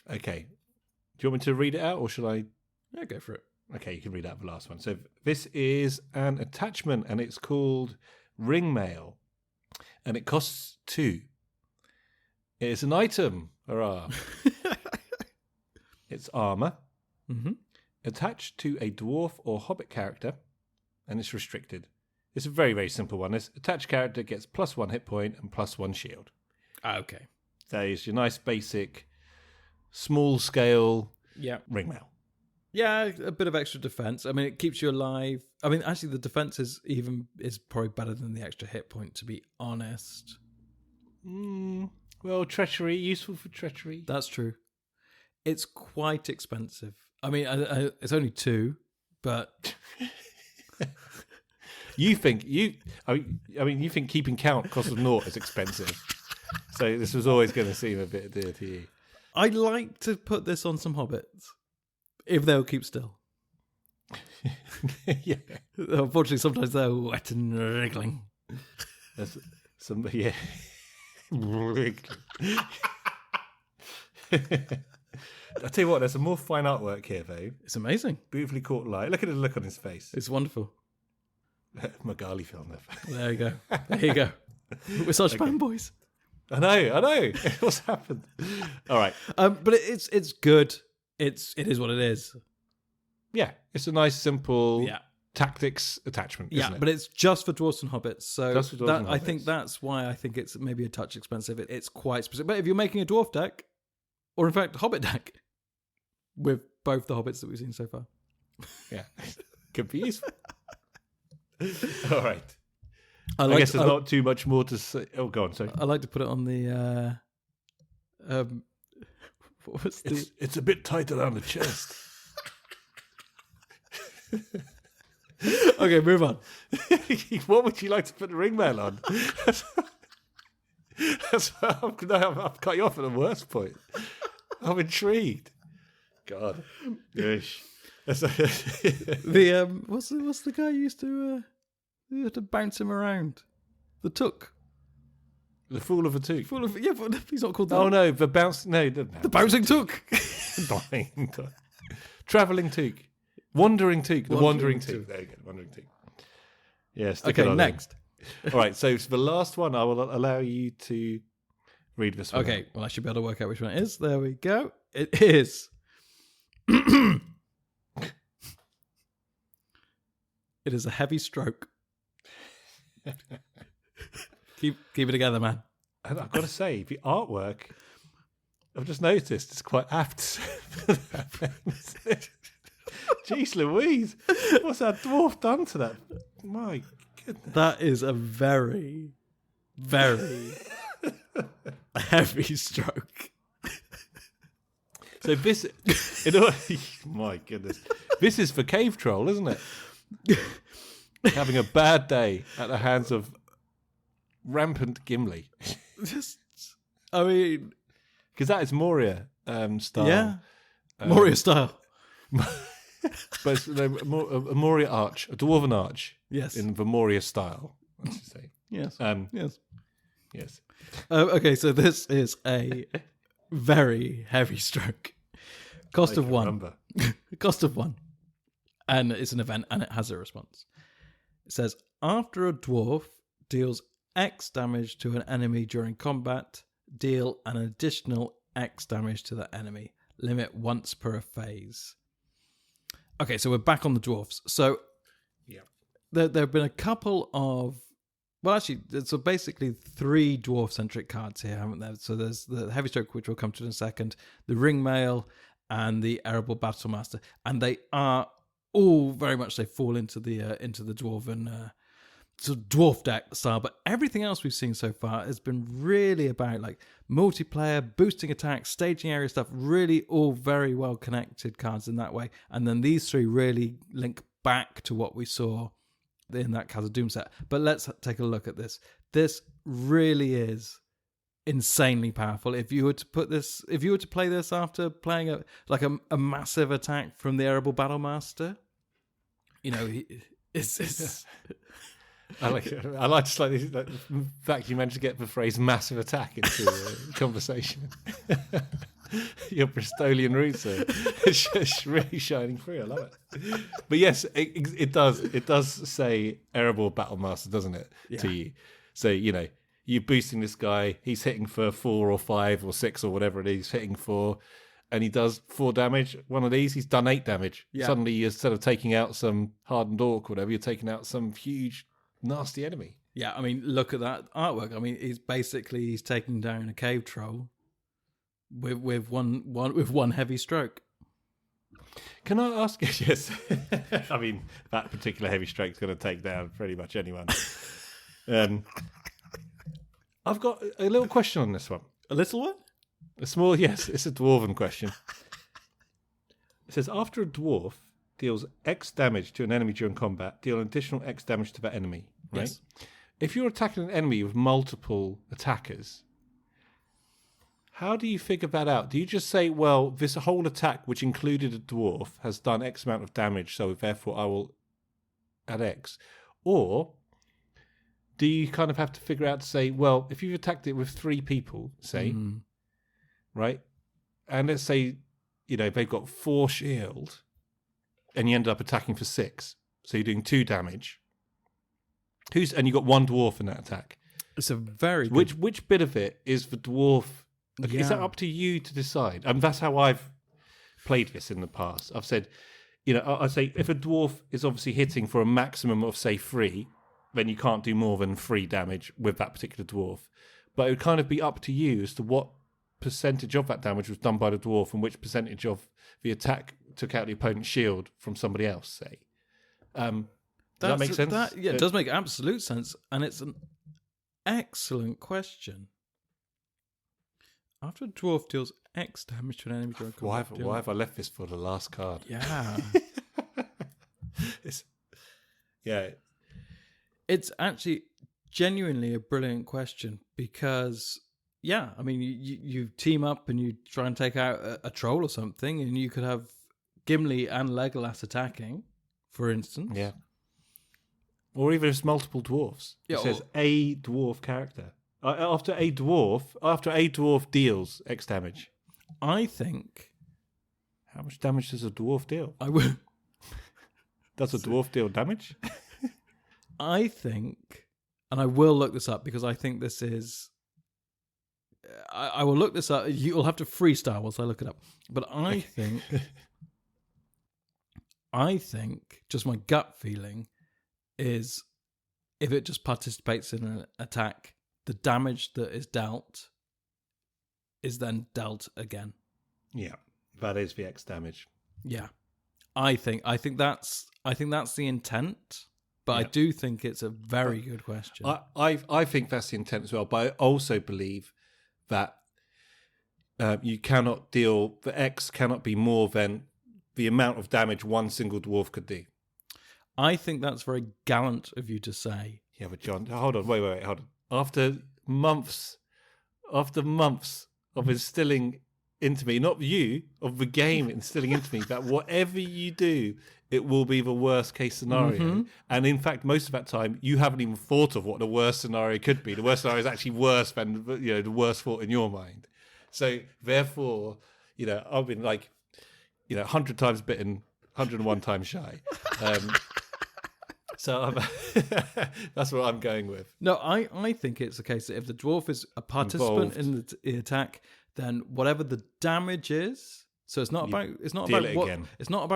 S2: Okay. Do you want me to read it out, or should I?
S1: Yeah, go for it.
S2: Okay, you can read out the last one. So this is an attachment, and it's called Ring Mail, and it costs 2. It's an item. Hurrah. It's armor.
S1: Mm-hmm.
S2: Attached to a dwarf or hobbit character, and it's restricted. It's a very, very simple one. This attached character gets +1 hit point and +1 shield.
S1: Okay.
S2: That is your nice basic, small scale ring mail.
S1: Yeah, a bit of extra defense. I mean, it keeps you alive. I mean, actually, the defense is probably better than the extra hit point, to be honest.
S2: Well, treachery, useful for treachery.
S1: That's true. It's quite expensive. I mean, it's only 2, but
S2: you think keeping count cost of 0 is expensive. So this was always going to seem a bit dear to you.
S1: I'd like to put this on some hobbits if they'll keep still.
S2: Yeah.
S1: Unfortunately, sometimes they're wet and wriggling.
S2: That's some yeah. I tell you what, there's some more fine artwork here, though.
S1: It's amazing.
S2: Beautifully caught light. Look at the look on his face.
S1: It's wonderful.
S2: Magali film there.
S1: There you go. There you go. We're such fanboys.
S2: I know. What's happened? All right.
S1: But it's good. It is what it is.
S2: Yeah, it's a nice, simple tactics attachment.
S1: Yeah,
S2: isn't it?
S1: but it's just for dwarves and hobbits. So
S2: Just for dwarves and
S1: I
S2: hobbits.
S1: think that's why I think it's maybe a touch expensive. It's quite specific. But if you're making a dwarf deck, or in fact, a hobbit deck, with both the hobbits that we've seen so far.
S2: Yeah, could be useful. All right. I guess there's not too much more to say. Oh, go on, sorry.
S1: I like to put it on the... what was the...
S2: It's a bit tight around the chest.
S1: Okay, move on.
S2: What would you like to put the ring mail on? I've cut you off at the worst point. I'm intrigued. God. Gosh.
S1: What's the guy you had to bounce him around? The Took.
S2: The Fool of a Took.
S1: But he's not called that.
S2: Oh no, the
S1: Bouncing Took.
S2: Travelling Took. Wandering Took. The Wandering
S1: Took.
S2: Took. There you go. Wandering Took. Yes.
S1: Okay, next.
S2: All right, so for the last one, I will allow you to read this one.
S1: Okay, well, I should be able to work out which one it is. There we go. It is. It is a heavy stroke. Keep it together, man.
S2: And I've got to say, the artwork, I've just noticed, it's quite apt. Jeez Louise, what's that dwarf done to that? My goodness.
S1: That is a very, very heavy stroke.
S2: So this, my goodness, this is for Cave Troll, isn't it? Having a bad day at the hands of rampant Gimli.
S1: I mean,
S2: because that is Moria style.
S1: Yeah, Moria style.
S2: But it's a Moria arch, a dwarven arch.
S1: Yes,
S2: in the Moria style. Let's just say.
S1: Yes.
S2: Yes.
S1: Okay, so this is a very heavy stroke. Cost of 1. Cost of 1. And it's an event and it has a response. It says, after a dwarf deals X damage to an enemy during combat, deal an additional X damage to that enemy. Limit once per phase. Okay, so we're back on the dwarfs. So there have been a couple of Well, actually, so basically 3 dwarf-centric cards here, haven't there? So there's the Heavy Stroke, which we'll come to in a second, the Ringmail, and the Arable Battlemaster, and they are all very much, they fall into the dwarven sort of dwarf deck style. But everything else we've seen so far has been really about like multiplayer, boosting attacks, staging area stuff. Really, all very well connected cards in that way. And then these 3 really link back to what we saw in that Khazad-dûm set. But let's take a look at this. This really is insanely powerful. If you were to play this after playing a massive attack from the Arable Battlemaster, it's
S2: I like to slightly the fact you managed to get the phrase "massive attack" into the conversation. Your Bristolian roots are it's really shining through. I love it. But yes, it does say Arable Battlemaster, doesn't it? Yeah. To you, so you're boosting this guy. He's hitting for 4 or 5 or 6 or whatever it is he's hitting for, and he does 4 damage. One of these, he's done 8 damage. Yeah. Suddenly, instead of taking out some hardened orc or whatever, you're taking out some huge, nasty enemy.
S1: Yeah, I mean, look at that artwork. I mean, he's taking down a cave troll with one heavy stroke.
S2: Can I ask? Yes, I mean that particular heavy stroke is going to take down pretty much anyone. I've got a little question on this one.
S1: A little one?
S2: A small, yes. It's a dwarven question. It says, after a dwarf deals X damage to an enemy during combat, deal an additional X damage to that enemy. Right? Yes. If you're attacking an enemy with multiple attackers, how do you figure that out? Do you just say, well, this whole attack, which included a dwarf, has done X amount of damage, so therefore I will add X? Or do you kind of have to figure out to say, well, if you've attacked it with 3 people, say, right, and let's say, they've got 4 shield, and you end up attacking for 6, so you're doing 2 damage. And you got 1 dwarf in that attack.
S1: It's a very good...
S2: Which bit of it is the dwarf? Okay, yeah. Is that up to you to decide? That's how I've played this in the past. I've said, I say if a dwarf is obviously hitting for a maximum of say 3, then you can't do more than 3 damage with that particular dwarf. But it would kind of be up to you as to what percentage of that damage was done by the dwarf and which percentage of the attack took out the opponent's shield from somebody else, say. Does that make sense?
S1: It does make absolute sense. And it's an excellent question. After a dwarf deals X damage to an enemy during combat...
S2: Why have I left this for the last card?
S1: Yeah. It's actually genuinely a brilliant question because, yeah, I mean, you team up and you try and take out a troll or something, and you could have Gimli and Legolas attacking, for instance.
S2: Yeah. Or even if it's multiple dwarves. Yeah, it says a dwarf character. After a dwarf deals X damage.
S1: I think...
S2: How much damage does a dwarf deal?
S1: I will...
S2: Does a dwarf deal damage?
S1: I think, and I will look this up because I think this is... I will look this up. You'll have to freestyle whilst I look it up. But I think... just my gut feeling is if it just participates in an attack, the damage that is dealt is then dealt again.
S2: Yeah, that is the X damage.
S1: Yeah, I think that's the intent, but I do think it's a very good question.
S2: I think that's the intent as well, but I also believe that you cannot deal. The X cannot be more than the amount of damage one single dwarf could do.
S1: I think that's very gallant of you to say.
S2: Yeah, but John, hold on, wait, hold on. After months of instilling into me, not you, of the game instilling into me, that whatever you do, it will be the worst case scenario. Mm-hmm. And in fact, most of that time, you haven't even thought of what the worst scenario could be. The worst scenario is actually worse than the worst thought in your mind. So therefore, I've been 100 times bitten, 101 times shy. So that's what I'm going with.
S1: No, I think it's the case that if the dwarf is a participant in the attack, then whatever the damage is, so it's not about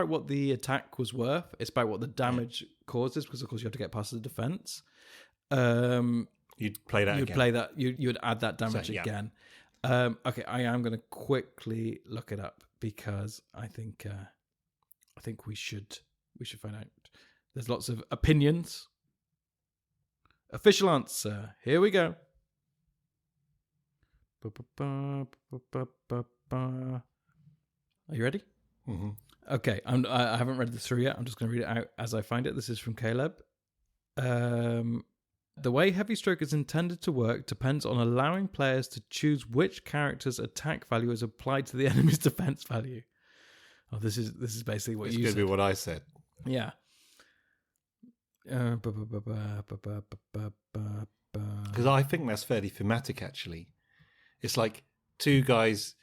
S1: what the attack was worth. It's about what the damage causes, because of course you have to get past the defense.
S2: You'd play that
S1: you'd
S2: again.
S1: play that. You would add that damage
S2: So, yeah.
S1: again. Okay, I am going to quickly look it up because I think we should find out. There's lots of opinions. Official answer. Here we go. Are you ready?
S2: Mm-hmm.
S1: Okay, I haven't read this through yet. I'm just going to read it out as I find it. This is from Caleb. The way Heavy Stroke is intended to work depends on allowing players to choose which character's attack value is applied to the enemy's defense value. Oh, this is basically what
S2: It's
S1: you
S2: going
S1: said.
S2: to be what I said.
S1: Yeah.
S2: Because I think that's fairly thematic, actually. It's like two guys,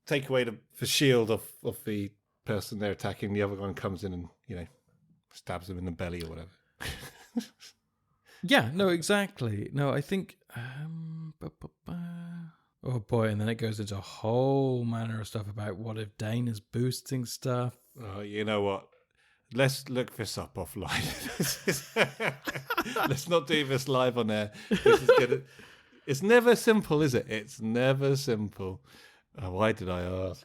S2: take away the shield of the person they're attacking. The other one comes in and, stabs them in the belly or whatever.
S1: Yeah, no, exactly. No, I think... Oh boy, and then it goes into a whole manner of stuff about what if Dane is boosting stuff.
S2: Oh, you know what? Let's look this up offline. Let's not do this live on air. It's never simple, is it? It's never simple. Oh, why did I ask?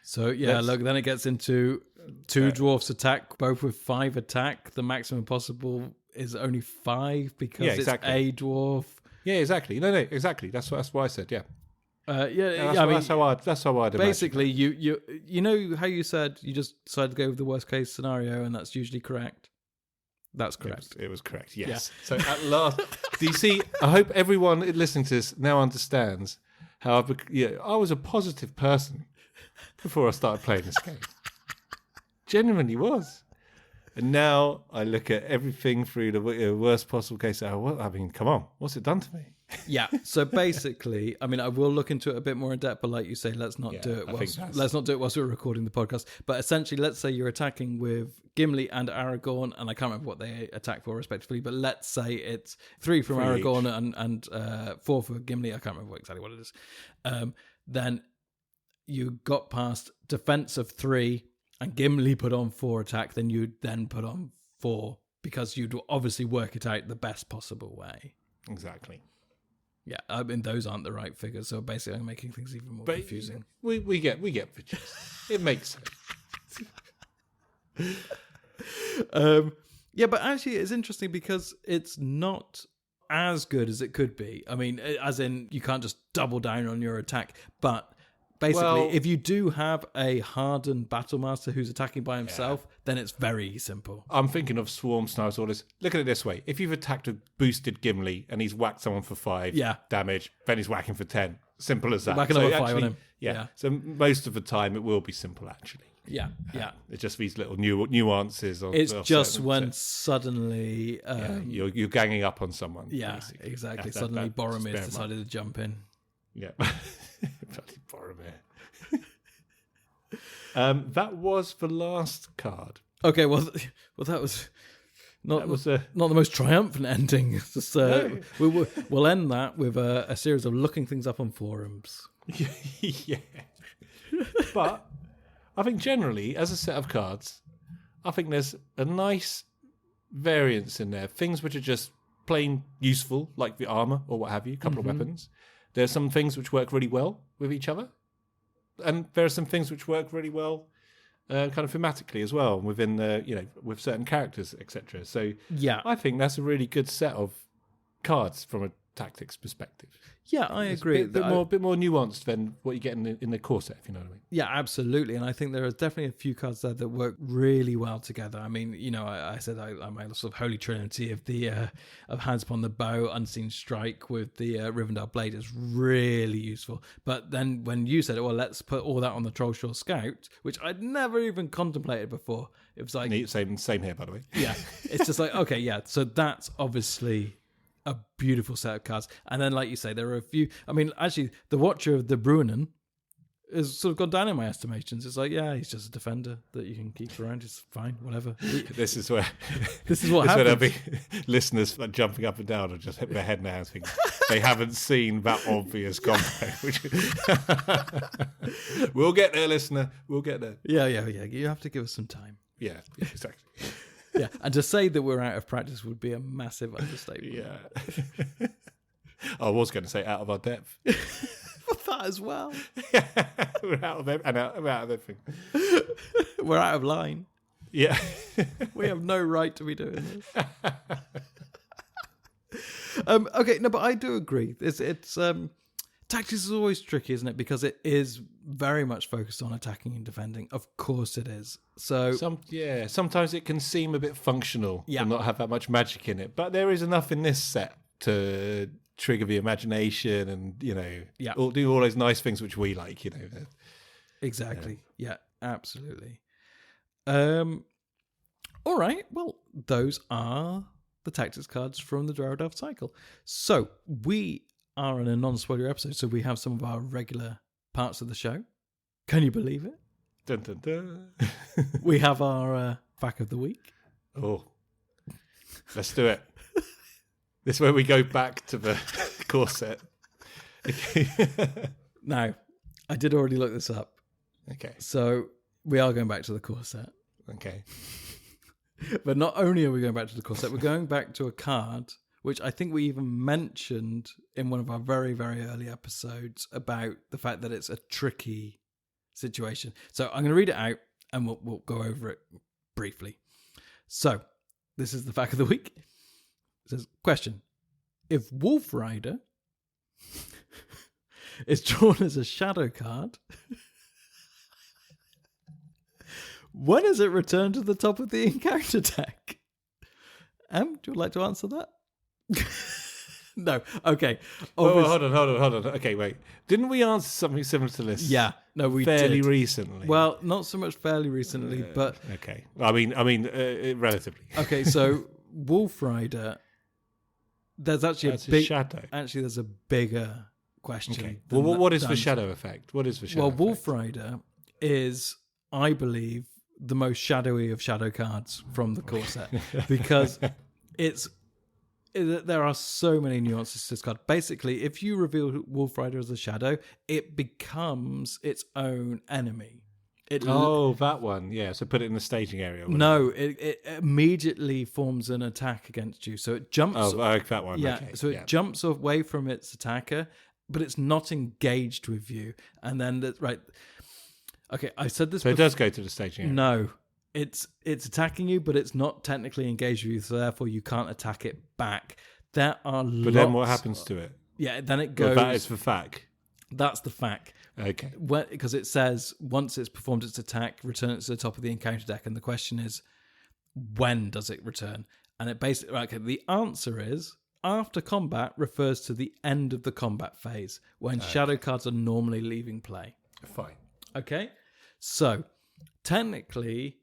S1: So, yeah, look, then it gets into two dwarfs attack, both with 5 attack. The maximum possible is only 5 because it's a dwarf.
S2: Yeah, exactly. No, exactly. That's why I said, yeah.
S1: That's
S2: how I'd
S1: basically you know how you said you just decided to go with the worst case scenario and that's usually correct. That's correct.
S2: It was correct. Yes.
S1: Yeah.
S2: So at last, do you see? I hope everyone listening to this now understands how I was a positive person before I started playing this game. Genuinely was. And now I look at everything through the worst possible case. Come on, what's it done to me?
S1: Yeah. So basically, I mean, I will look into it a bit more in depth, but like you say, let's not do it whilst we're recording the podcast. But essentially, let's say you're attacking with Gimli and Aragorn, and I can't remember what they attack for respectively, but let's say it's 3 from Aragorn and 4 for Gimli. I can't remember exactly what it is. Then you got past defense of 3, and Gimli put on 4 attack, then you'd then put on 4 because you'd obviously work it out the best possible way.
S2: Exactly.
S1: Yeah, I mean, those aren't the right figures, so basically I'm making things even more confusing.
S2: We get the gist. It makes sense.
S1: Yeah, but actually it's interesting because it's not as good as it could be. I mean, as in you can't just double down on your attack, but basically if you do have a hardened Battlemaster who's attacking by himself, then it's very simple.
S2: I'm thinking of Swarm Snipers. All this. Look at it this way: if you've attacked a boosted Gimli and he's whacked someone for 5 damage, then he's whacking for 10. Simple as that.
S1: Whack another 5 on him.
S2: Yeah. So most of the time it will be simple, actually.
S1: Yeah.
S2: It's just these little nuances.
S1: It's just when suddenly
S2: you're ganging up on someone.
S1: Yeah,
S2: basically.
S1: exactly. Suddenly Boromir's decided to jump in.
S2: Yeah. Bloody Boromir. That was the last card.
S1: Okay, well, that was not the most triumphant ending. It's just, we'll end that with a series of looking things up on forums.
S2: Yeah. But I think generally, as a set of cards, I think there's a nice variance in there. Things which are just plain useful, like the armor or what have you, a couple of weapons. There's some things which work really well with each other. And there are some things which work really well kind of thematically as well within the, with certain characters, etc. So I think that's a really good set of cards from a tactics perspective.
S1: Yeah, I agree.
S2: A bit more nuanced than what you get in the core set, if you know what I mean.
S1: Yeah, absolutely. And I think there are definitely a few cards there that work really well together. I mean, I said I'm a sort of holy trinity of the of Hands Upon the Bow, Unseen Strike with the Rivendell Blade is really useful. But then when you said, well, let's put all that on the Trollshore Scout, which I'd never even contemplated before. It was like...
S2: Same here, by the way.
S1: Yeah. It's just like, okay, yeah. So that's obviously... a beautiful set of cards. And then, like you say, there are a few... I mean, actually, the Watcher of the Brunnen has sort of gone down in my estimations. It's like, yeah, he's just a defender that you can keep around. It's fine, whatever.
S2: This is what
S1: happens.
S2: Where there'll be listeners like jumping up and down and just hit their head in their hands thinking they haven't seen that obvious combo. We'll get there, listener. We'll get there.
S1: Yeah. You have to give us some time.
S2: Yeah, exactly.
S1: Yeah, and to say that we're out of practice would be a massive understatement.
S2: Yeah. I was going to say out of our depth.
S1: That as well.
S2: We're out of we're out of everything.
S1: We're out of line.
S2: Yeah.
S1: We have no right to be doing this. Okay, no, but I do agree. It's tactics is always tricky, isn't it? Because it is very much focused on attacking and defending. Of course it is. So
S2: sometimes it can seem a bit functional and not have that much magic in it. But there is enough in this set to trigger the imagination and, do all those nice things which we like,
S1: Exactly. Yeah, absolutely. All right. Well, those are the tactics cards from the Dwarrowdelf cycle. So we are in a non-spoiler episode, so we have some of our regular parts of the show. Can you believe it?
S2: Dun, dun, dun.
S1: We have our fact of the week.
S2: Oh, let's do it. This is where we go back to the core set.
S1: Now, I did already look this up.
S2: Okay.
S1: So we are going back to the core set.
S2: Okay.
S1: But not only are we going back to the core set, we're going back to a card which I think we even mentioned in one of our very, very early episodes about the fact that it's a tricky situation. So I'm going to read it out and we'll go over it briefly. So this is the fact of the week. It says, question: if Wolf Rider is drawn as a shadow card, when is it returned to the top of the encounter deck? Would you like to answer that? No. Okay.
S2: Hold on. Okay, wait. Didn't we answer something similar to this?
S1: Yeah. No, we
S2: fairly
S1: did.
S2: recently.
S1: Well, not so much fairly recently, but
S2: okay. I mean, relatively.
S1: Okay, so Wolf Rider. There's actually
S2: That's
S1: a big
S2: shadow.
S1: Actually, there's a bigger question.
S2: Okay. Well, what is the shadow effect? What is the shadow?
S1: Well,
S2: effect?
S1: Wolf Rider is, I believe, the most shadowy of shadow cards from the core set because there are so many nuances to this card. Basically, if you reveal Wolf Rider as a shadow, it becomes its own enemy.
S2: That one. Yeah, so put it in the staging area.
S1: No, it immediately forms an attack against you. So it jumps.
S2: Oh, that one.
S1: Yeah,
S2: okay.
S1: so it jumps away from its attacker, but it's not engaged with you. And then, right. Okay, I said this
S2: So it does go to the staging area.
S1: No, it's attacking you, but it's not technically engaged with you, so therefore you can't attack it back. There are
S2: But then what happens to it?
S1: Yeah, then it goes...
S2: Well, that is the fact.
S1: That's the fact.
S2: Okay.
S1: Because it says, once it's performed its attack, return it to the top of the encounter deck, and the question is, when does it return? And it basically... Okay, the answer is, after combat refers to the end of the combat phase, when shadow cards are normally leaving play.
S2: Fine.
S1: Okay? So, technically,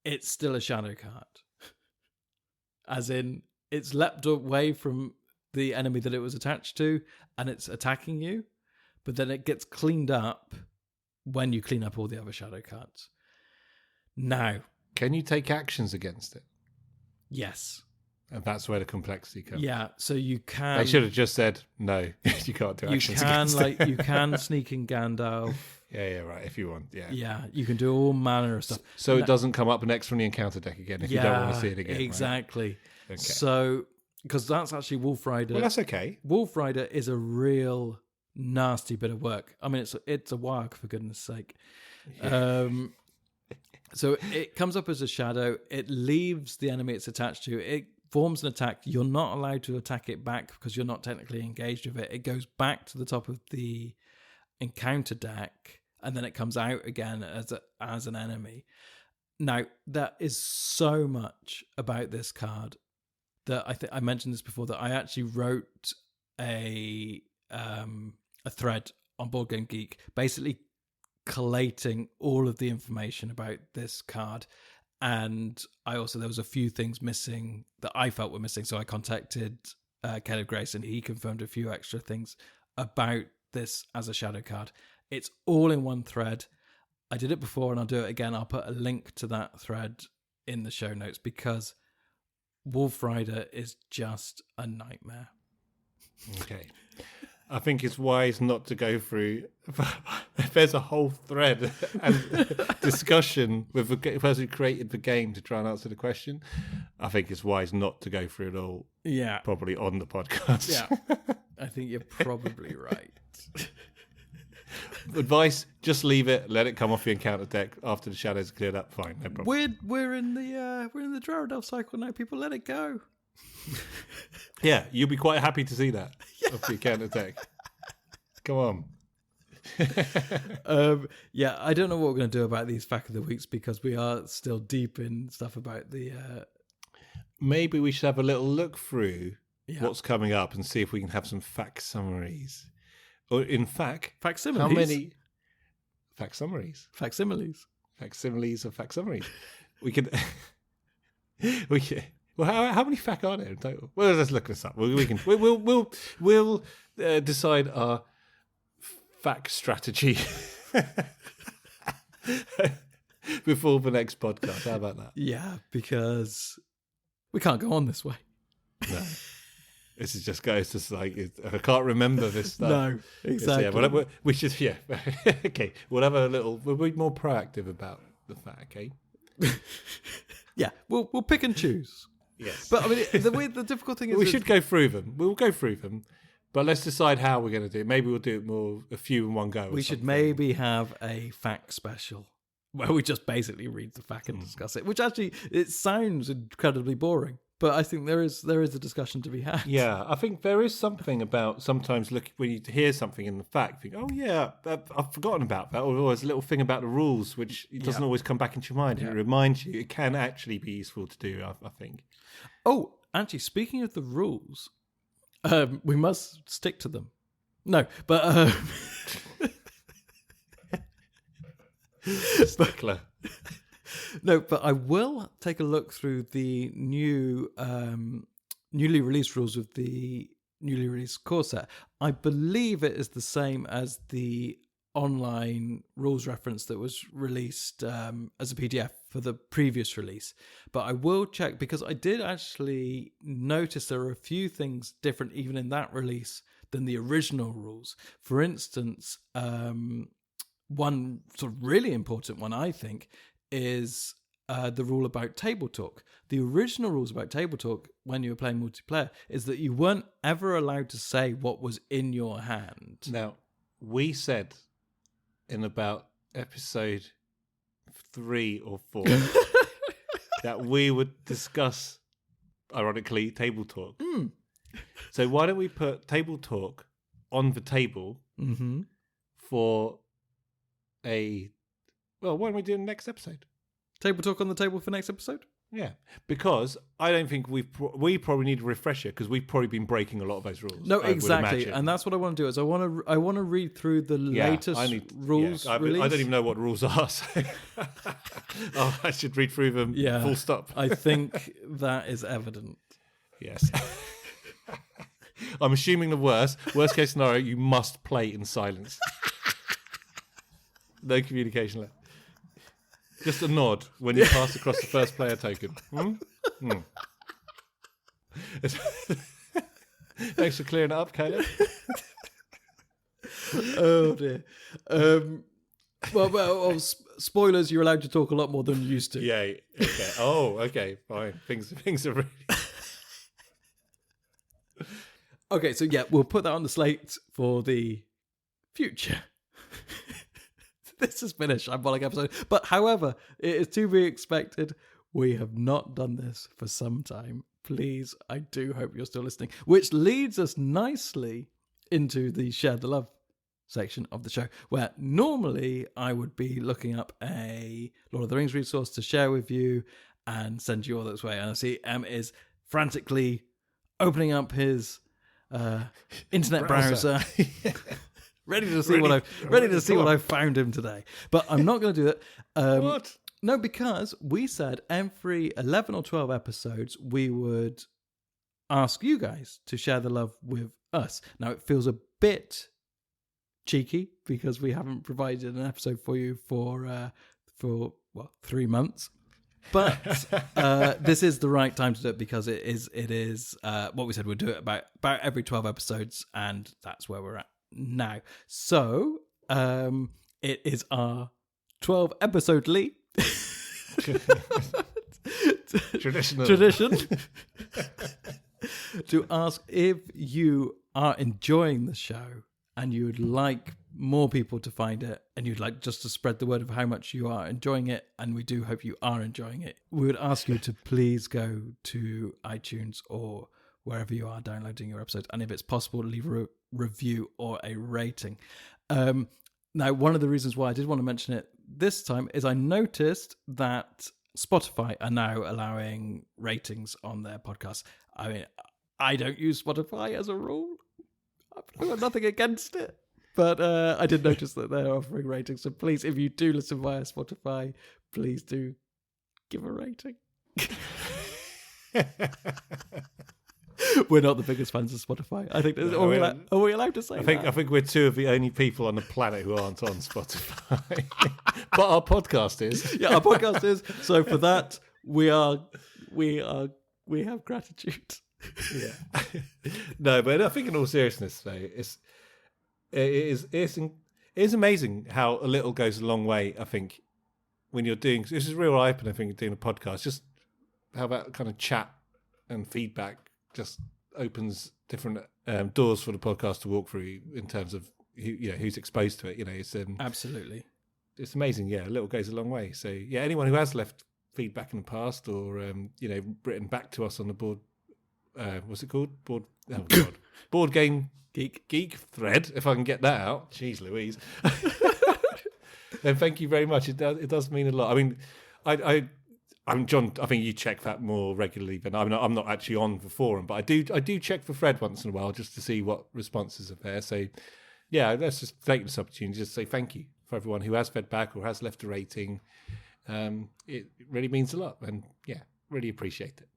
S1: it's still a shadow card. As in, it's leapt away from the enemy that it was attached to, and it's attacking you, but then it gets cleaned up when you clean up all the other shadow cards. Now...
S2: Can you take actions against it?
S1: Yes.
S2: And that's where the complexity comes.
S1: Yeah, so you can...
S2: They should have just said, no, you can't do actions against it.
S1: You can sneak in Gandalf.
S2: Yeah, right, if you want, yeah.
S1: Yeah, you can do all manner of stuff.
S2: So it doesn't come up next from the encounter deck again if you don't want to see it again.
S1: Exactly.
S2: Right? Okay.
S1: So, because that's actually Wolf Rider.
S2: Well, that's okay.
S1: Wolf Rider is a real nasty bit of work. I mean, it's a warg, for goodness sake. Yeah. So it comes up as a shadow. It leaves the enemy it's attached to. It forms an attack. You're not allowed to attack it back because you're not technically engaged with it. It goes back to the top of the encounter deck, and then it comes out again as an enemy. Now, there is so much about this card that I think I mentioned this before, that I actually wrote a thread on Board Game Geek, basically collating all of the information about this card. And there was a few things missing that I felt were missing. So I contacted Caleb Grace, and he confirmed a few extra things about this as a shadow card. It's all in one thread. I did it before and I'll do it again. I'll put a link to that thread in the show notes because Wolf Rider is just a nightmare.
S2: Okay. I think it's wise not to go through. If there's a whole thread and discussion with the person who created the game to try and answer the question, I think it's wise not to go through it all.
S1: Yeah,
S2: Probably on the podcast.
S1: yeah. I think you're probably right.
S2: Advice: just leave it. Let it come off your encounter deck after the shadows are cleared up. Fine, no problem.
S1: We're in the Dwarrowdelf cycle now. People, let it go.
S2: Yeah, you'll be quite happy to see that off the encounter deck. Come on.
S1: Yeah, I don't know what we're going to do about these fact of the weeks because we are still deep in stuff about the.
S2: Maybe we should have a little look through
S1: Yeah.
S2: what's coming up and see if we can have some fact summaries. Or in fact,
S1: Facsimiles.
S2: how many fact summaries?
S1: Facsimiles.
S2: Facsimiles of fact summaries. We could. We can. Well, how many fact are there in total? Well, let's look this up. We'll decide our fact strategy before the next podcast. How about that?
S1: Yeah, because we can't go on this way.
S2: No. This is just goes to like I can't remember this stuff.
S1: No, exactly.
S2: Yeah, we should. Yeah, okay. We'll have a little. We'll be more proactive about the fact. Okay.
S1: Yeah, we'll pick and choose.
S2: Yes,
S1: But I mean, the difficult thing is
S2: we should go through them. We'll go through them, but let's decide how we're going to do it. Maybe we'll do it a few in one go.
S1: we should maybe have a fact special where we just basically read the fact and discuss it. Which actually it sounds incredibly boring, but I think there is a discussion to be had.
S2: Yeah, I think there is something about sometimes when you hear something in the fact, think, oh yeah, I've forgotten about that, or there's a little thing about the rules which it doesn't always come back into your mind. And it reminds you, it can actually be useful to do. I think.
S1: Oh, actually, speaking of the rules, we must stick to them. No, but
S2: Stickler.
S1: no, but I will take a look through the new, newly released rules of the newly released core set. I believe it is the same as the online rules reference that was released as a PDF for the previous release. But I will check because I did actually notice there are a few things different even in that release than the original rules. For instance, one sort of really important one, I think, is the rule about table talk. The original rules about table talk when you were playing multiplayer is that you weren't ever allowed to say what was in your hand.
S2: Now, we said in about episode 3 or 4 that we would discuss, ironically, table talk. So why don't we put table talk on the table for why don't we do the next episode?
S1: Table talk on the table for next episode?
S2: Yeah, because I don't think we probably need a refresher because we've probably been breaking a lot of those rules.
S1: No,
S2: I would
S1: exactly,
S2: imagine.
S1: and that's what I want to do. Is I want to read through the latest rules.
S2: I
S1: release.
S2: don't even know what rules are. So I should read through them.
S1: Yeah,
S2: full stop.
S1: I think that is evident.
S2: Yes. I'm assuming the worst case scenario. You must play in silence. No communication left. Just a nod when you pass across the first player token. Thanks for clearing it up, Caleb.
S1: Oh dear. Well, spoilers. You're allowed to talk a lot more than you used to.
S2: Yeah. Okay. Oh, okay. Fine. Things are really.
S1: Okay, so yeah, we'll put that on the slate for the future. This has been a shambolic episode. But however, it is to be expected. We have not done this for some time. Please, I do hope you're still listening. Which leads us nicely into the Share the Love section of the show, where normally I would be looking up a Lord of the Rings resource to share with you and send you all this way. And I see M is frantically opening up his internet browser. Ready to see what I've found him today. But I'm not going to do that.
S2: What?
S1: No, because we said every 11 or 12 episodes we would ask you guys to share the love with us. Now, it feels a bit cheeky because we haven't provided an episode for you for 3 months. But this is the right time to do it because it is what we said we'd do it about every 12 episodes, and that's where we're at now. So it is our 12 episodely tradition to ask if you are enjoying the show and you would like more people to find it, and you'd like just to spread the word of how much you are enjoying it, and we do hope you are enjoying it, we would ask you to please go to iTunes or wherever you are downloading your episodes, and if it's possible, leave a review or a rating. Now, one of the reasons why I did want to mention it this time is I noticed that Spotify are now allowing ratings on their podcasts. I mean, I don't use Spotify as a rule. I've got nothing against it. But I did notice that they're offering ratings. So please, if you do listen via Spotify, please do give a rating. We're not the biggest fans of Spotify. I think. Are we allowed to say that?
S2: I think we're two of the only people on the planet who aren't on Spotify. But our podcast is.
S1: Yeah, our podcast is. So for that, we have gratitude.
S2: Yeah. No, but I think in all seriousness, though, it's amazing how a little goes a long way. I think when you're doing this is a real eye-opener. I think doing a podcast, just how that kind of chat and feedback just opens different doors for the podcast to walk through in terms of who's exposed to it. It's
S1: absolutely,
S2: it's amazing. Yeah, a little goes a long way. So yeah, anyone who has left feedback in the past or written back to us on the board. What's it called? Board game geek thread. If I can get that out, jeez Louise. Then thank you very much. It does mean a lot. I mean, I'm John. I think you check that more regularly than I'm not actually on the forum, but I do check for Fred once in a while just to see what responses are there. So yeah, let's just take this opportunity to just say thank you for everyone who has fed back or has left a rating. It really means a lot, and yeah, really appreciate it.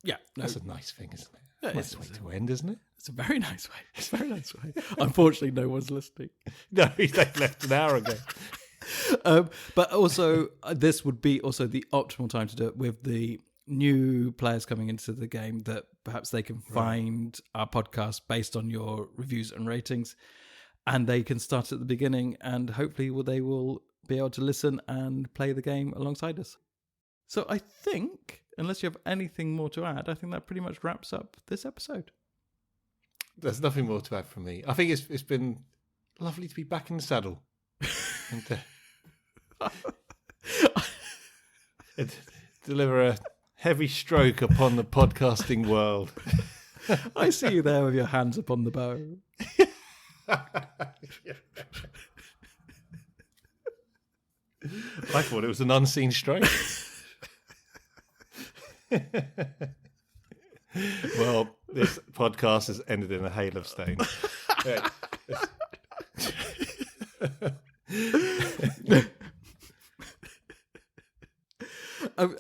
S1: Yeah,
S2: that's a nice thing, isn't it? Nice way to end, isn't it?
S1: It's a very nice way. It's a very nice way. Unfortunately, no one's listening.
S2: No, they left an hour ago.
S1: But also, this would be also the optimal time to do it with the new players coming into the game, that perhaps they can find our podcast based on your reviews and ratings, and they can start at the beginning, and hopefully they will be able to listen and play the game alongside us. So I think, unless you have anything more to add, I think that pretty much wraps up this episode.
S2: There's nothing more to add from me. I think it's been lovely to be back in the saddle. and deliver a heavy stroke upon the podcasting world.
S1: I see you there with your hands upon the bow.
S2: I thought it was an unseen stroke. Well, this podcast has ended in a hail of stones.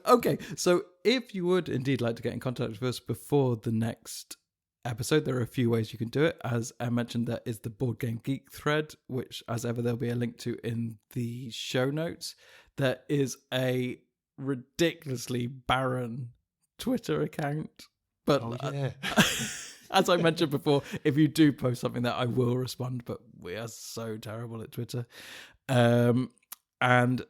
S1: Okay, so if you would indeed like to get in contact with us before the next episode, there are a few ways you can do it. As I mentioned, there is the Board Game Geek thread, which, as ever, there'll be a link to in the show notes. There is a ridiculously barren Twitter account, but as I mentioned before, if you do post something there, I will respond, but we are so terrible at Twitter. And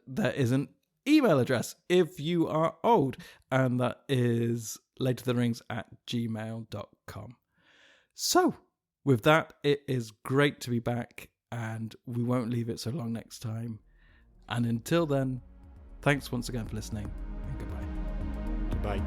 S1: there is an email address if you are old, and that is laterthanrings@gmail.com. So with that, it is great to be back, and we won't leave it so long next time. And until then, thanks once again for listening, and goodbye.
S2: Goodbye.